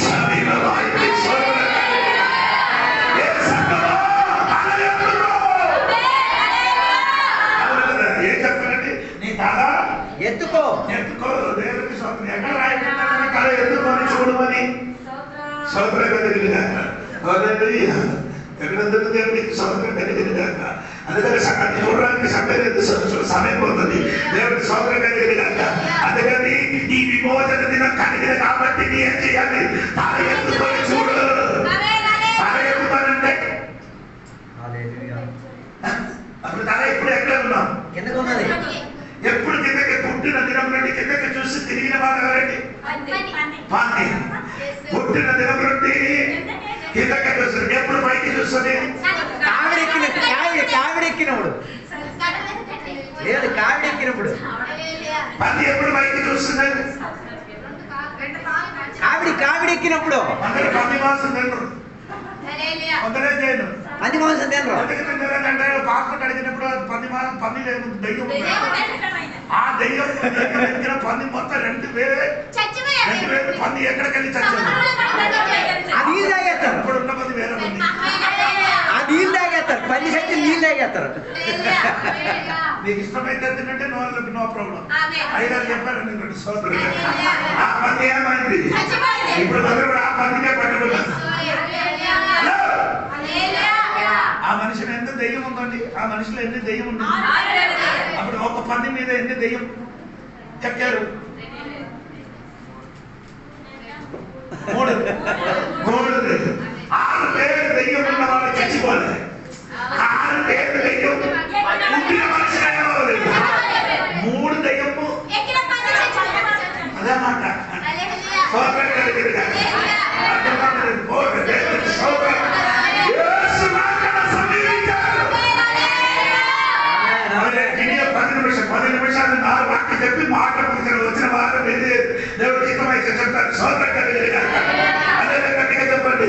సమీపమైంది. ఏం చెప్పాలండి? నీ తల ఎత్తుకో. ఎత్తుకో. దేవునికి స్తోత్రం. ఎక్కడ రాయబడింది? తల ఎత్తుకొని చూడమని. స్తోత్రం కలిగిన ఎక్కడ దేవుడికి స్తోత్రం కలిగిన అందుకని అది చూడడానికి సమయం పోతుంది. దేవుడికి స్తోత్రం కలిగిన అందుకని ఈ విమోచన దినం కలిగిన కాబట్టి నీ ఏం చేయాలి? తల ఎత్తుకొని చూడు. తల ఎత్తుతానంటే అప్పుడు తల ఎప్పుడు ఎక్కడ ఉన్నాం? ఎందుకు ఉన్నది? ఎప్పుడు కిందకి పుట్టిన దినం నుండి కిందకి చూసి తిరిగిన వాడు ఎవరండి? పాండి. పుట్టిన దినం నుండి కిందకి చూస్తుంది. ఎప్పుడు పైకి చూస్తుంది? కావిడెక్కినప్పుడు లేదు, కావిడెక్కినప్పుడు. పంది ఎప్పుడు పైకి చూస్తుంది? కావిడెక్కినప్పుడు. అందరూ పంది మాంసం తినరు, కొందరే చేయను. పంది మాంసం తినరు. ఎందుకంటే పాత్ర కడిగినప్పుడు పంది లేదు, దెయ్యం. ఆ దెయ్యం ఎక్కిన పంది మొత్తం 2000 పంది ఎక్కడికెళ్ళి చచ్చారు. ఆ నీళ్ళు తాగేస్తారు. ఇప్పుడు ఉన్న పంది వేరే పంది. ఆ నీళ్ళు తాగేస్తారు. పంది చచ్చి నీళ్ళు తాగేస్తారు. నీకు ఇష్టమైతే తింటే నో ప్రాబ్లం. అయ్యారు చెప్పారు నీకు సోదరు. ఆ పంది ఏమైంది? ఇప్పుడు అందరూ ఆ పందికే పట్టుకున్నారు. ఆ మనిషిని ఎంత దెయ్యం ఉందండి? ఆ మనిషిలో ఎన్ని దెయ్యం ఉంది? అప్పుడు ఒక పంది మీద ఎన్ని దెయ్యం ఎక్కారు? 3 6 పేరు దెయ్యం ఉన్న వాళ్ళు చచ్చిపోలేదు. 6 పేరు దెయ్యం పుట్టిన మనిషి అవ్వలేదు. 3 దెయ్యము అదే మాట. సోదరు కలిగిన పది నిమిషాలు 4 వాక్యం చెప్పి మాట వచ్చిన వారు దేవుడు చిత్తమైతే చెప్తారు. సోదరు కలిగిన అదే గట్టిగా చెప్పండి.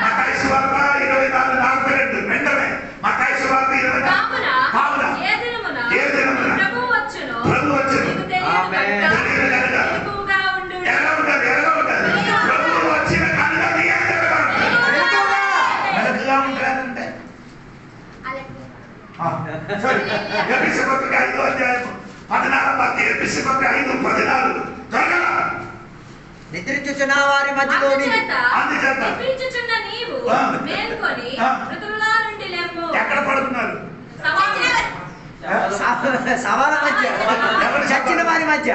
మత్తయి సువార్త 24:42 వెంటనే మత్తయి సువార్త 24 కావున ఏ దినమున ప్రభువు వచ్చును ఎలా ఉండాలి? ప్రభువు వచ్చిన కనుక వెనకగా ఉంటారంటే ఎపిసి పత్రిక 5వ అధ్యాయం 14 ఎపిసి పత్రిక 5:14 త్వరగా నిద్రించుచున్న వారి మధ్యలో ఎక్కడ పడుతున్నారు? సవాల మధ్య, చచ్చిన వారి మధ్య,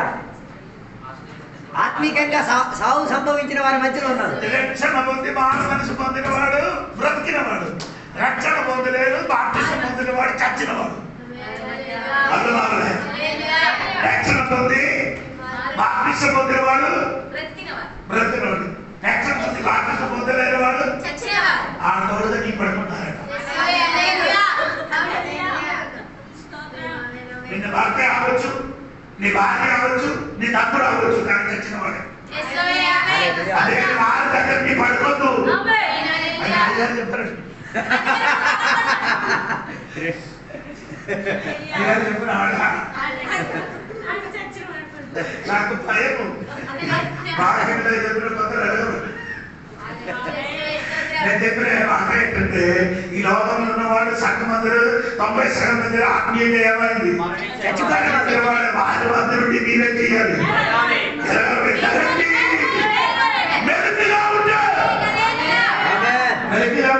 ఆత్మీకంగా సావు సంభవించిన వారి మధ్యలో ఉన్నారు. రక్షణ పొంది మానవ మనసు పొందిన వాడు బ్రతికినవాడు, రక్షణ పొందలేదు బాప్తిసం పొందిన వాడు చచ్చినవాడు. రక్షణ పొంది బాప్తిసం పొందిన వాడు బ్రతికినవాడు, రక్షణ పొంది బాప్తిసం పొందలేని వాడు ఆ తోడుగా నీ పడుకున్నారట. నిన్న భర్త అవ్వచ్చు, నీ భార్య అవ్వచ్చు, నీ తమ్ముడు అవ్వచ్చు, కానీ చచ్చిన వాడే. అదే వారి దగ్గర నీ పడుకోద్దు అని అయ్యారు చెప్పారు. నాకు భయము బాగా చెప్పిన కొందరు అడగరు. నేను చెప్పిన మాట ఏంటంటే ఈ లోకంలో ఉన్నవాడు సగం అందరూ 90% మంది ఆత్మీయంగా ఏమైంది చచ్చిపోయిన వారి అందరుండి మీరే చేయాలి. మెరుపుగా ఉంటే వెలుగుగా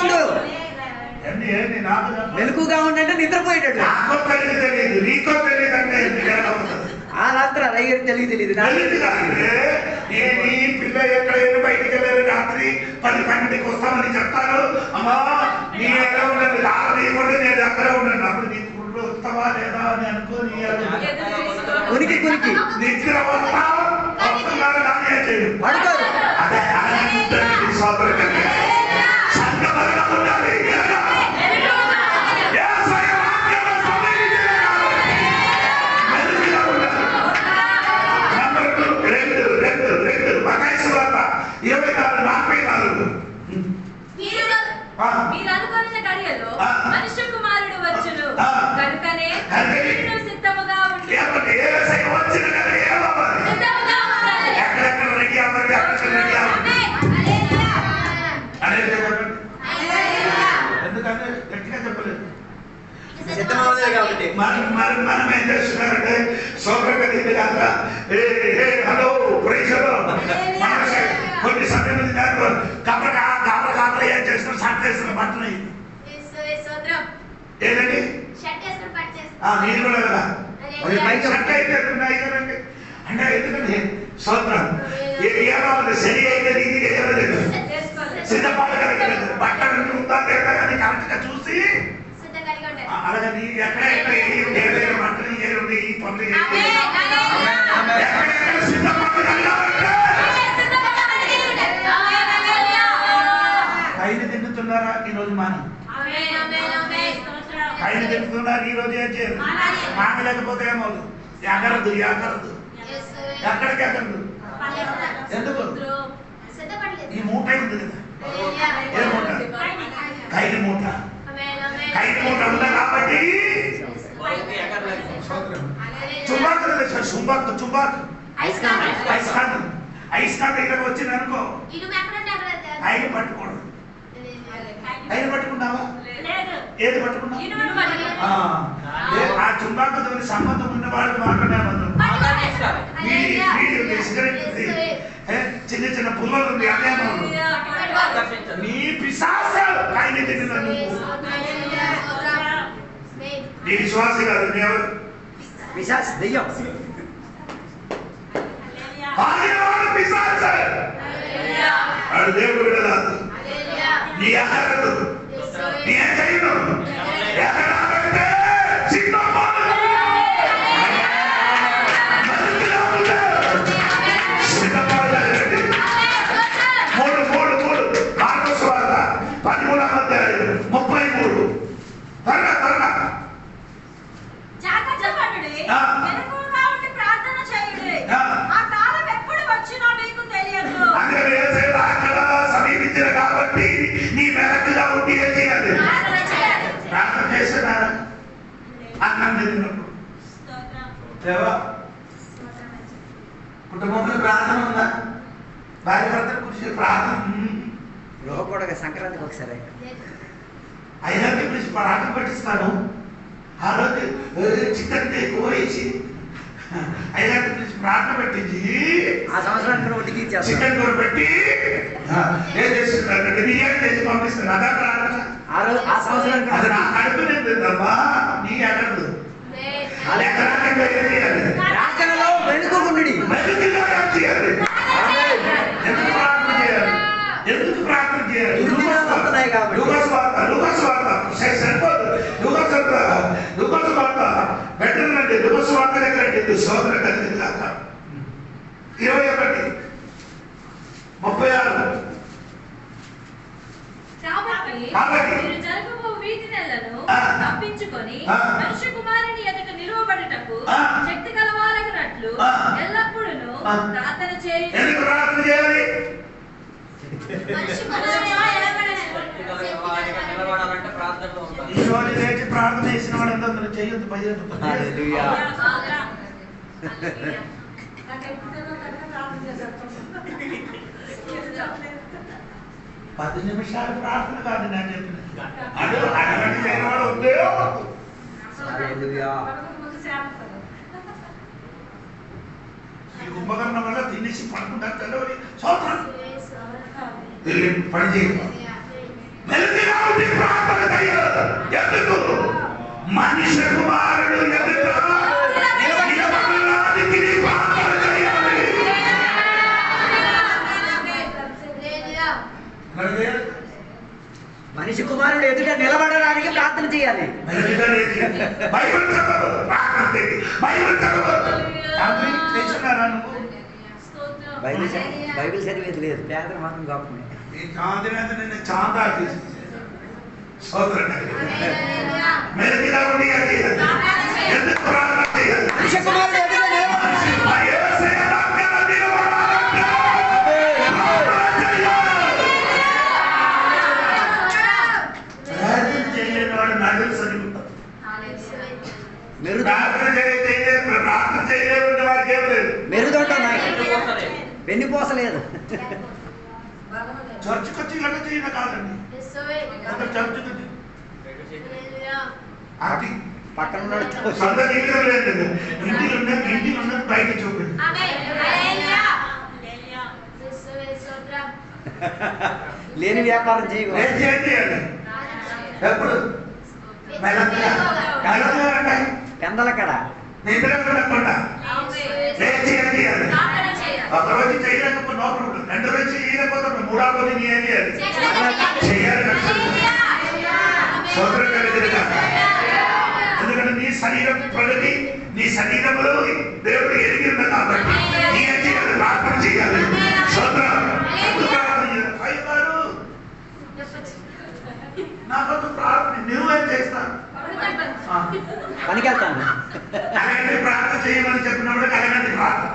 ఉండు. ఏంటి నాకు మెలకుగా ఉండంటే నిద్రపోయేటట్టు. నాకు తెలియదు నీకో తెలియదు అంటే ఆ రాత్రి అయ్యగారు తెలియదు నేను ఈ పిల్ల ఎక్కడైనా బయటికి వెళ్ళారు రాత్రి 10-12కి వస్తామని చెప్తాను. అమ్మా నీ ఎలా ఉన్నది రాత్రి నేను అక్కడే ఉన్నాను. అప్పుడు నీ గుళ్ళు వస్తావా లేదా అని అనుకోని కొనికి నిద్ర వస్తున్నారు కానీ చేయడు పడుకోరు. అదే సోదరు మీరు అనుకున్న గడియలో మనుష్య కుమారుడు వచ్చును కనుకనే మీరు సిద్ధముగా ఉండండి. ఎందుకంటే గట్టిగా చెప్పలేదు. కాబట్టి మనం ఏం చేస్తున్నారంటే సోదరుడు కాక హలో కొన్ని సమయం కాపర ఏం చేస్తున్నారు షర్ట్ వేస్తున్న బట్టలు ఏదండి మీరు కూడా కదా షర్ట్ అయితే అంటే ఎందుకంటే సోదరం ఏమవుతుంది శని అయితే నీతిగా ఏమలేదు సిద్ధపాటు కలగలేదు బట్టలు ఉందా లేదా అని కరెక్ట్ గా చూసి అలాగే నీ ఎక్కడ ఏదైనా బట్టలు ఏది ఈ పనులు ఎక్కడ సిద్ధపాటు కలగాలంటే కైలు తింటున్నారా ఈరోజు మాని కైలు తింటున్నారు ఈరోజు ఏం చేయరు మాని లేకపోతే ఏమవుదు ఎగరదు ఎక్కడికి ఎగరదు ఎందుకు ఈ మూట ఉంది కదా ఏ మూట కైలు మూట ఉంది కాబట్టి చుంబాకు ఐస్కాంత్ ఇక్కడ వచ్చింది అనుకో ఐదు పట్టుకోడు ఐదు పట్టుకున్నావా ఏది పట్టుకున్నావు ఆ చుంబాకుతో సంబంధం ఉన్న వాళ్ళు మాట్లాడే సిగరెట్ చిన్న చిన్న పుల్లలు ఉంది అదే నీ పిశాచాలు ఆయన తిన్న నీ విశ్వాస కాదు పిశాచ్ దెయ్యం వాడు దేవుడు కాదు నీ ఆహారదు నీ చేయను కాబట్టి నీ మెరకుగా ఉండి ఏం చేయాలి ప్రార్థన చేస్తున్నారా అన్నం తిన్నప్పుడు కుటుంబంలో ప్రార్థన ఉందా భార్య భర్తల గురించి ప్రార్థన కూడా సంక్రాంతికి ఒకసారి ఐదారికి గురించి ప్రార్థన పట్టిస్తాను ఆ రోజు చికెన్ ఎక్కువ వేసి ఐదారికి గురించి ప్రార్థన పెట్టించి ఆ సంవత్సరానికి చికెన్ కూర పెట్టి ఏం చేస్తున్నారంటే బిర్యానీ చేసి పంపిస్తారు అదా ప్రార్థన ఆ సంవత్సరానికి అది నా కడుపు నిండుందమ్మా నీ అడగదు ప్రార్థనలో వెనుకోకుండి ఎందుకు ప్రార్థన చేయాలి ఎందుకు ప్రార్థన చేయాలి సరిపోదు లుకాసు వార్త బెటర్ అంటే లుకాసు వార్త దగ్గర సోదర కలిగింది కాక 21:36 కాబట్టి మీరు జరగబో వీధి నెలను తప్పించుకొని మనుష్య కుమారుని ఎదుట నిలువబడుటకు శక్తి కలవారగినట్లు ఎల్లప్పుడూ ప్రార్థన చేయండి. ఎందుకు ప్రార్థన చేయాలి? ఈ రోజు లేచి ప్రార్థన చేసిన వాళ్ళందరూ చేయొద్దు 10 నిమిషాలు ప్రార్థన కాదు నేను చెప్పిన అదే అడగండి చేయని వాడు వద్దే ఈ కుంభకర్ణం వల్ల తినేసి పడుకుంటారు తెల్లవరి సోత్రం పని చేయాలి మెల్లిగా ఉండి ప్రార్థన చేయాలి మనిషి కుమారుడు ఎదుట నిలబడడానికి నీ ప్రార్థన చేయాలి. మనిషి కుమారుడు ఎదుట నిలబడడానికి ప్రార్థన చేయాలి. బైబిల్ చదవు, ప్రార్థన చేయి. బైబిల్ చదవు. తండ్రి చేస్తున్నారా నువ్వు? బైబిల్ చదివేది లేదు, పేదలు మాత్రం గొప్పనే. ఈ చాంది మీద నిన్ను చాందా తీసి సోదరుడు మెరుగుగా ఉండి అది ఎందుకు ప్రార్థన చేయాలి? మనిషి కుమారుడు ఎదుట నిలబడాలి. ఆ యేసయ్య దగ్గర నిలబడాలంటే ప్రార్థన చేయాలి. ప్రార్థన చేయలేనివాడు నడులు సరిపోతాడు. ప్రార్థన చేయలేని వాడికి ఏం లేదు. మెరుదొడ్డ వెన్నుపోసలేదు. చర్చకు వచ్చి గట్ట చేయడం కాదండి. చర్చకు వచ్చి అది పక్కన ఉన్నాడు సొంత జీవితం లేదు. ఇంటిలో ఉన్నది బయట చూపింది. లేని వ్యాపారం చేయాలి. ఏం చేయాలి? ఎప్పుడు పెందల కడ నిద్ర వెళ్ళకుండా ఏం చేయాలి? ఒక రోజు చేయలేకపోతే నోపడు, రెండు రోజు చేయలేకపోతే మూడో రోజు నీ ఏం చేయాలి? చేయాలి. సోదరుడు ఎదురుగా ఎందుకంటే నీ శరీరం ప్రగతి, నీ శరీరంలో దేవుడు ఎరిగి ఉంది కాబట్టి నీ ఏం చేయాలి? ప్రార్థన చేయాలి. సోదరు నాకొద్దు ప్రార్థన, నువ్వేం చేస్తాను? పనికి వెళ్తాను. కలగండి ప్రార్థన చేయమని చెప్పినప్పుడు కలగండి ప్రార్థన,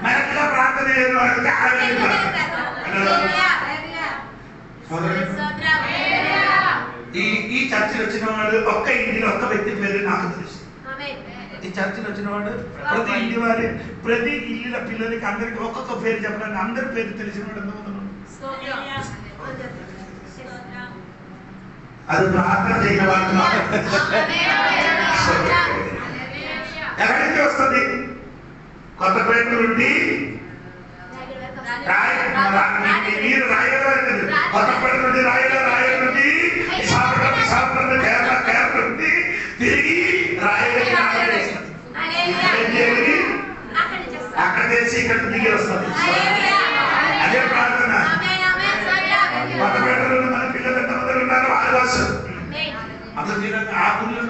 మెరట్గా ప్రార్థన చేయని వాడికి కలగండి ప్రార్థన. ఈ చర్చలు వచ్చిన వాడు ఒక్క ఇంటిలో ఒక్క వ్యక్తి పేరు నాకు తెలుసు. ఈ చర్చలు వచ్చిన వాడు ప్రతి ఇంటి వారి ప్రతి ఇళ్ళ పిల్లలకి అందరికి ఒక్కొక్క పేరు చెప్పడానికి అందరి పేరు తెలిసిన వాడు ఎందుకు? అది ప్రార్థన చేయని వాళ్ళు ఎక్కడి నుంచి వస్తుంది? కొత్తపేట నుండి మీరు రాయగలరు. కొత్తపేట నుండి రాయల నుండి విశాఖపట్నం నుండి కేరళ నుండి తిరిగి రాయగలిగి అక్కడ చేసి ఇక్కడ దిగి వస్తుంది. అదే ప్రార్థన. కొత్తపేటలో మన పిల్లలు ఎంతమంది ఉన్నారు? వాళ్ళ కోసం అసలు ఆ ఊళ్ళో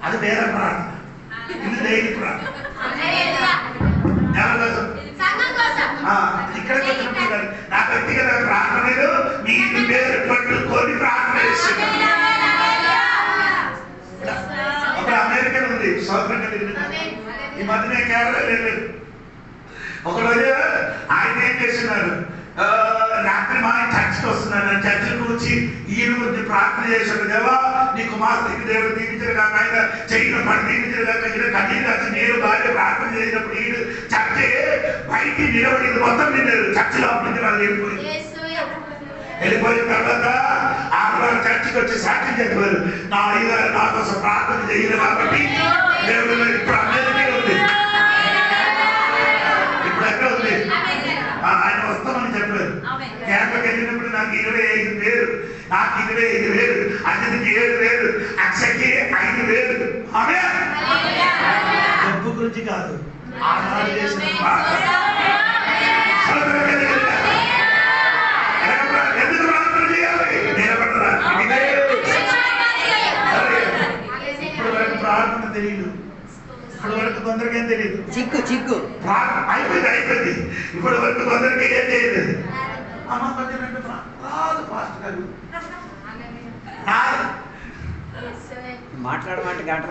అది వేరే ప్రార్థన, ఇది దైవ ప్రార్థన. ఇక్కడికి వచ్చినప్పుడు కాదు, నా వ్యక్తిగత ప్రార్థనలు మీ పేరు పట్టుకొని ప్రార్థన చేస్తున్నాను. అప్పుడు అమెరికన్ ఉంది, సౌకర్యంగా తిరిగింది. ఈ మధ్యనే కేరళ లేదు. ఒకరోజు ఆయన ఏం చేస్తున్నారు, రాత్రి మా చర్చికి వస్తున్నాను. చర్చికి వచ్చి ఈయన గురించి ప్రార్థన చేశాడు. దేవా నీ కుమార్తెకి దేవుడు దీవించారు కాక, ఆయన చెయ్యిన పని దీవించారు కాక, ఈయన కన్నీరు కాచి నేను భార్య ప్రార్థన చేసినప్పుడు ఈయన చర్చే బయటికి నిలబడి మొత్తం నిండారు. చర్చి లోపలికి వాళ్ళు వెళ్ళిపోయిన తర్వాత ఆడవారు చర్చికి వచ్చి సాక్ష్యం చెప్పారు. నా అయ్యగారు నా కోసం ప్రార్థన చేయరు కాబట్టి దేవుడు ఇప్పుడు అమెరికా ఉంది. ఇప్పుడు ఎక్కడ ఉంది? ఆయన వస్తామని చెప్పారు. కేరళకి వెళ్ళినప్పుడు నాకు 25,000, నాకు 25,000, అతనికి 7,000, అక్షకి 5,000. ఆమె డబ్బు గురించి కాదు, ఆధారం చేసిన ఎందుకు ప్రార్థన చేయాలి? నిలబడడానికి. ఇప్పుడు వరకు ప్రార్థన తెలియదు. ఇప్పుడు వరకు కొందరికి ఏం తెలియదు. చిక్కు అయిపోయింది. ఇప్పుడు వరకు కొందరికి ఏం తెలియదు. అమ్మ కొంచెం రాదు ఫాస్ట్ గారు మాట్లాడమంటే గంట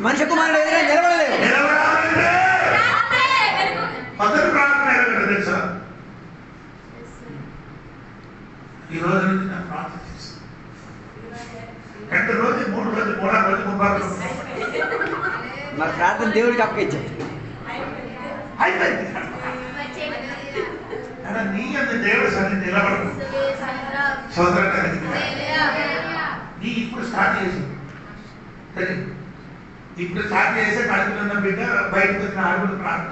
మనిషి కుమారుడు ఎదురు నిలబడలేదు. మొదటి ప్రార్థన తెలుసా? ఈ రోజు నుంచి నేను ప్రార్థన చేస్తాను. 2 రోజు 3 రోజు 3 రోజు 3 రోజు మరి ప్రార్థన దేవుడికి అప్పగించాడు. అయిపోయింది. నీ అంత దేవుడు సరే నిలబడదు. సోదరు నీ ఇప్పుడు స్టార్ట్ చేసి కడుపుతున్న బిడ్డ బయటకు వచ్చిన ఆడుకుని ప్రార్థన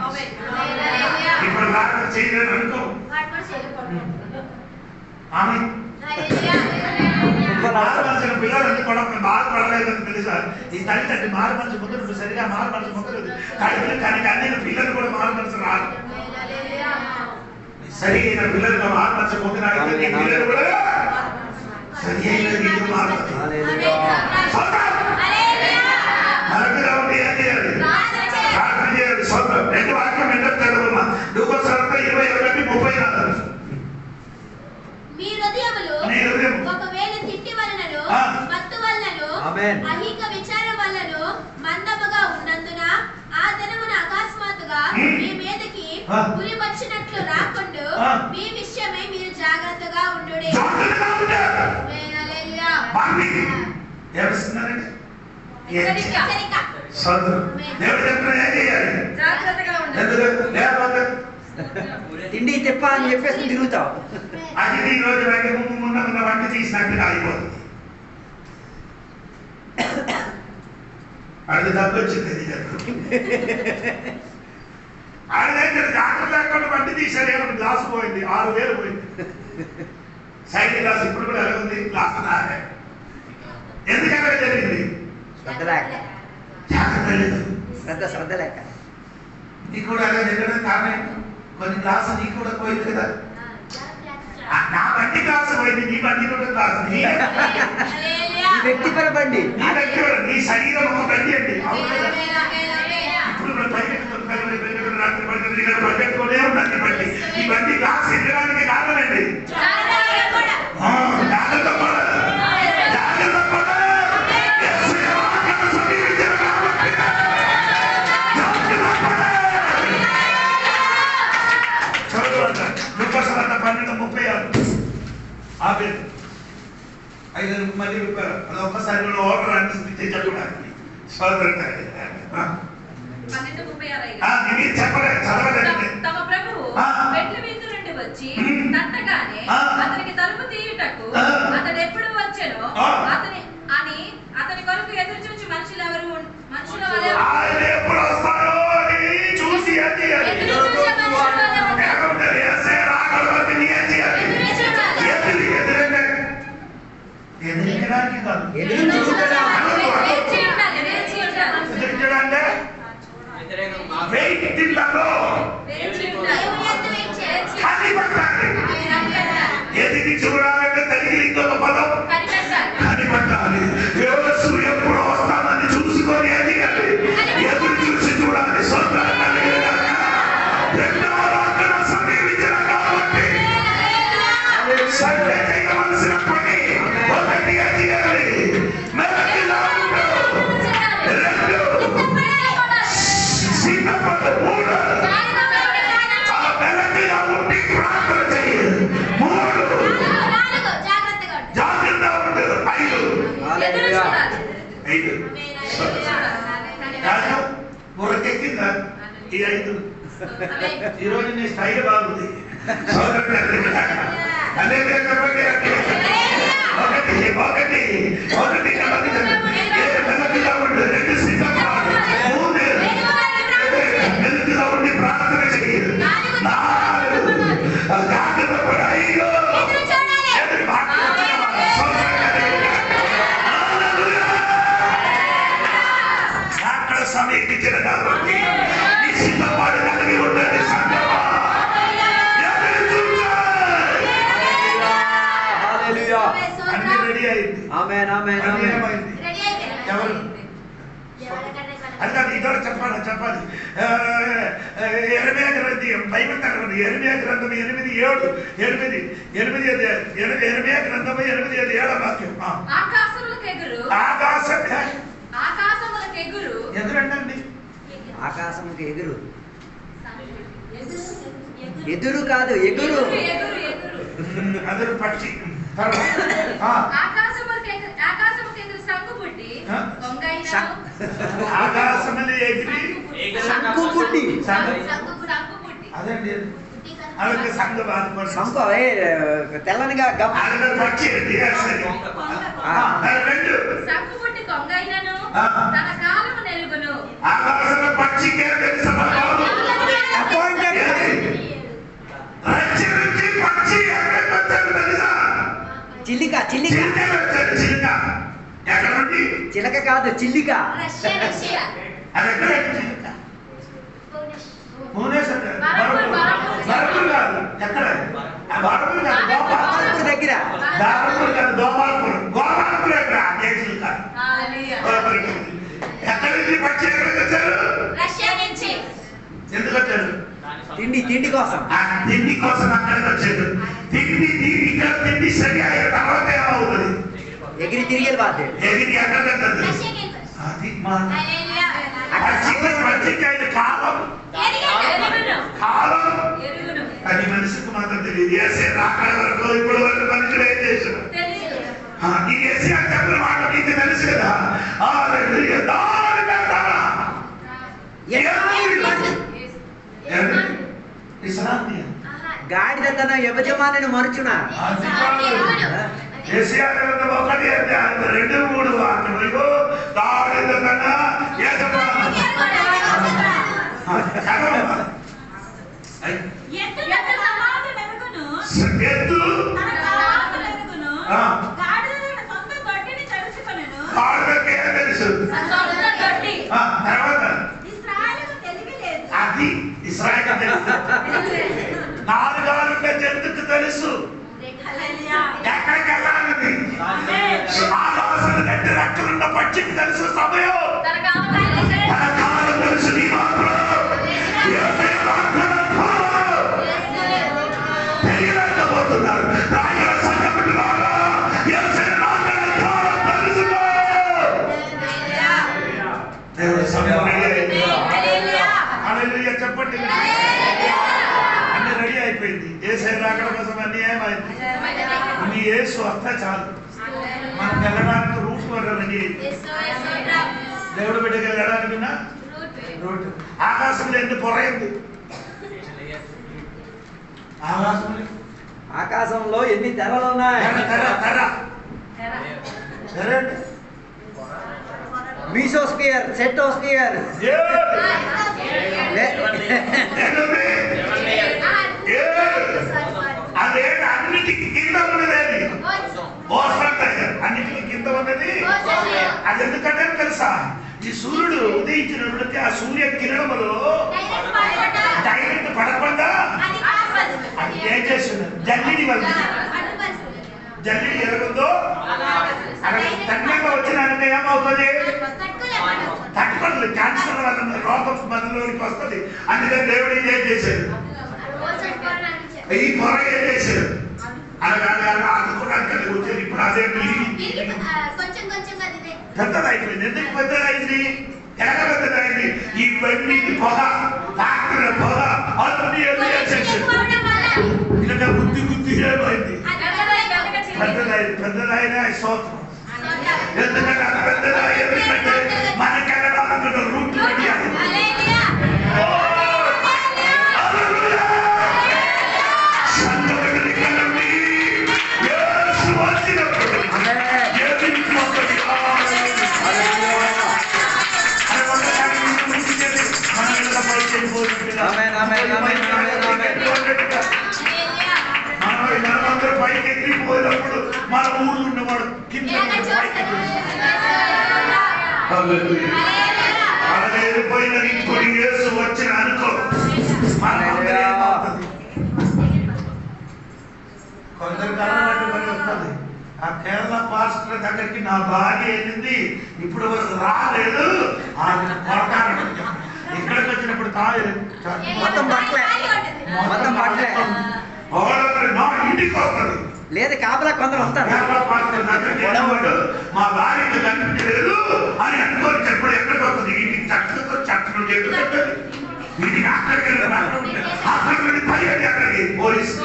ఇప్పుడు ప్రార్థన చేయలేదు అనుకో. ఆమె మారు మనసిన పిల్లలు కూడా బాధపడలేదని తెలుసా? ఈ తల్లిదండ్రి మారు మనసు ముద్ర సరిగా మారు మనసు ముద్రలేదు కానీ అన్ని పిల్లలు కూడా మారు మనసు రాదు. సరి అయిన పిల్లలుగా మారు మనసు ముద్ర పిల్లలు కూడా సరి అయిన రీతిలో మారుతారు. మరొకగా ఉండి ఏం చేయాలి? ప్రార్థన చేయాలి. సోదరం రెండు వాక్యం ఏంటో చదవమ్మా. లూకా సువార్త 21:34. మీ హృదయములు ఒకవేళ తిట్టి వలనను మత్తు వలనను అహిక విచారం వలనను మందముగా ఉన్నందున ఆ దినమున అకస్మాత్తుగా మీ మీదకి ఉరి వచ్చినట్లు రాకుండా మీ విషయమై మీరు జాగ్రత్తగా ఉండుడి. తిండి తెప్ప అని చెప్పేసి తిరుగుతావు. అది ఈ రోజు ఉన్న వంట తీసినట్టుగా అయిపోతుంది. అది తప్పొచ్చింది. ఆడ దగ్గర జాగ్రత్త లేకుండా వంట తీసాడు. ఏమన్నా గ్లాసు పోయింది, 6,000 పోయింది. సైడ్ గ్లాస్ ఇప్పుడు కూడా ఎలా ఉంది? గ్లాస్ నాదే. ఎందుకంటే జరిగింది శ్రద్ధ లేక. జాగ్రత్త లేదు, శ్రద్ధ లేక. నీకు కూడా అలా జరగడం కారణం కొన్ని గ్లాసు నీకు కూడా పోయింది కదా. నా బండి గ్లాసు పోయింది, నీ బండి కూడా గ్లాసు. నీ వ్యక్తిపర బండి, నీ శరీరం ఒక బండి అండి. ఇప్పుడు పరిగెత్తుకునే ఉండాలి బండి. ఈ బండి గ్లాస్ ఎక్కడానికి కారణమండి. జాగ్రత్త Lukas 12:36 ఆపేది 5 మళ్ళీ రూపాయలు. అది ఒక్కసారి ఆర్డర్ అంటే చెప్పడానికి తమ ప్రభువు మెట్ల మీద నుండి వచ్చి తట్టగానే అతనికి తలుపు తీయుటకు అతడు ఎప్పుడు వచ్చెనో అతని కొరకు ఎదురు చూచి మనుషుల ఎదిగి చూడాలంటే తల్లి ఇంకొక పదం కనిపెట్టాలి. సూర్యం ఎప్పుడు వస్తానని చూసుకొని ఎదిగాలి, ఎదురు చూసి చూడాలి. రెండవ రాకడ సమీపించిన కాబట్టి సండే చేయవలసిన పని ఒకటి ఎదిగాలి. మెల్లగా సిద్ధపడు 3 మెల్లగా ఉండి ప్రార్థన చేయాలి. 3 జాగ్రత్తగా ఉండదు. 5 రాజు బుర్రకెక్కిందా? ఈ 5 ఈ రోజు నీ స్టైల్ బాగుంది. మెల్లగా ఉండి ప్రార్థన చేయాలి. 4 జాగ్రత్త పడు. 5 సమీపించిన కాబట్టి నీ సిద్ధపాటు కలిగి ఉండండి. అన్ని రెడీ అయింది. ఎవరు అది ఇదో చెప్పాలి. ఎర్మియా గ్రంథం బైబిల్ తగ్గదు. ఎర్మియా గ్రంథం 8:7 ఎర్మియా గ్రంథం 8:7 వాక్యం. ఎదురండి. ఆకాశముకి ఎగురు. ఎదురు కాదు, ఎగురు. అదురు పక్షి. ఆకాశములు ఎగిరి శంకు పుట్టి. అదండి అదొక సంఘ బాధ. శంకు తెల్లనిగా పక్షి. 2 తన కాలము నెరుగును. ఆకాశంలో పక్షికే తెలుసు. పక్షి కాదు, చిల్లిక. అది ఎక్కడ చిల్లిక? భువనేశ్వర్ కాదు, ఎక్కడ? గోపాల్పూర్ దగ్గర. గోపాల్పూర్ ఎక్కడ? అదే చిల్లిక. ఎక్కడి నుంచి పచ్చి ఎక్కడికి వచ్చారు? ఎందుకు వచ్చారు? తిండి కోసం. తిండి కోసం అక్కడికి వచ్చారు. తిండి సరి అయిన తర్వాత ఏమవుతుంది? ఎగిరి తిరిగి వెళ్ళిపోద్ది. ఎగిరి ఎక్కడికి అది మర్చిపోయిన కాలం అది మనిషికి మాత్రం తెలియదు. ఏసే రాకడ వరకు ఇప్పుడు వరకు మనుషులు ఏం చేశారు? ఈ ఏసీ చెప్పిన మాట నీకు తెలుసు కదా. గాడిద తన యజమానిని మరుచునా? ఏసియా గ్రంథం 1:2-3 వాక్యములు గాడిద తన యజమాని అది ఇశ్రాయేలు నాలుగాలుండే జంతుకు తెలుసు ఎక్కడికి వెళ్ళాలని. ఆకాశం గట్టి రెక్కలున్న పక్షికి తెలుసు సమయం. తన కాలం తెలుసు. నీ మాత్రం తెలియలేకపోతున్నారు. రాయల సంఘటనలాగా దేవుడి సమయం చెప్పండి. అన్ని రెడీ అయిపోయింది. ఏసై రాకడ కోసం అన్ని ఏమైంది? నీ యేసు వస్తే చాలు మనం వెళ్ళడానికి రూట్ రెడీ అయింది. దేవుడు బిడ్డకి వెళ్ళడానికి రూట్. ఆకాశంలో ఎన్ని పొరైంది? ఆకాశంలో ఎన్ని తెరలు ఉన్నాయి? మీసోస్ఫియర్, సెటోస్ఫియర్. అదే అన్నిటికీ కింద ఉన్నది. అన్నిటికీ కింద ఉన్నది. అది ఎందుకంటే తెలుసా? ఈ సూర్యుడు ఉదయించినప్పటికీ ఆ సూర్య కిరణములు డైరెక్ట్ పడకుండా అది ఏం చేస్తున్నారు? జల్లిడి వల్ల జల్లిడి ఎలాగుందో తక్కువగా వచ్చినారంటే ఏమవుతుంది? తట్టుకోండి. క్యాన్సర్ వల్ల రోగం మనలోనికి వస్తుంది. అందుకని దేవుడు ఏం చేశాడు? ఈ పొర ఏం చేశాడు? అనగా అందుకోవడానికి వచ్చేది. ఇప్పుడు అదే పెద్దదైపోయింది. ఎందుకు పెద్దదైంది? ఎలాగ పెద్దదైంది? ఈ బండికి పొగ, ఫ్యాక్టరీ పొగ అన్ని ఇంకా గుద్ది ఏమైంది? పెద్దదైన స్తోత్రం. ఎందుకంటే అది పెద్దదా? ఎందుకంటే మనకి వెళ్ళాలనుకున్న రూట్ రెడీ అయింది. మనమందరూ పైకి ఎగిరిపోయినప్పుడు మన ఊళ్ళు ఉన్నవాడు కింద ఎగిరిపోయిన ఇప్పుడు యేసు వచ్చిన అనుకో కొందరు కలవాటి పని వస్తుంది. ఆ కేరళ పాస్టర్ దగ్గరికి నా భార్య వెళ్ళింది, ఇప్పుడు వరకు రాలేదు. ఇక్కడికి వచ్చినప్పుడు మొత్తం పట్లే నా ఇంటికి వస్తుంది. లేదు కాపలా కొందరు వస్తారు. మా భార్యకు కనిపించలేదు అని అనుకోని చెప్పడం ఎక్కడికి వస్తుంది? ఇంటికి చట్టం చెట్టు వీటికి అక్కడికి అక్కడికి పరిగెత్తి అక్కడికి పోలీసు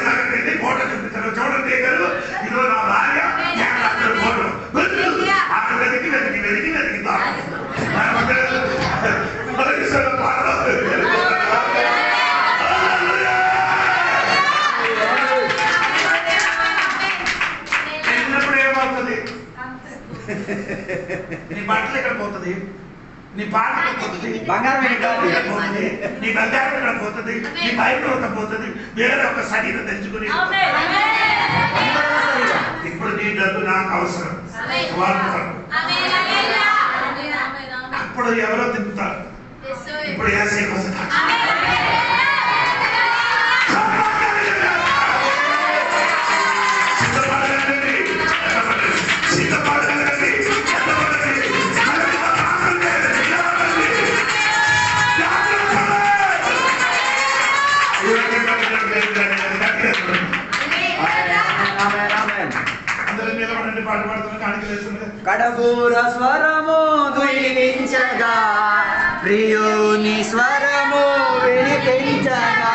అక్కడికి వెళ్ళి ఫోటో చూపించారు. చూడండి గారు, ఇదో నా భార్య అక్కడ ఫోటో అక్కడ వెతికి వెళ్ళినప్పుడు ఏమవుతుంది? నీ బట్టలు ఎక్కడ పోతుంది? నీ పాట పోతుంది, బంగారం పోతుంది, నీ బంగారం ఎక్కడ పోతుంది? నీ బయట పోతుంది. వేరే ఒక శరీరం తెచ్చుకుని ఇప్పుడు నీ డబ్బు నాకు అవసరం. అప్పుడు ఎవరో తిప్పుతారు, ఇప్పుడు ఏసై కోసం కడబూర స్వరము ధ్వనించగా ప్రియుని స్వరము వినిపించగా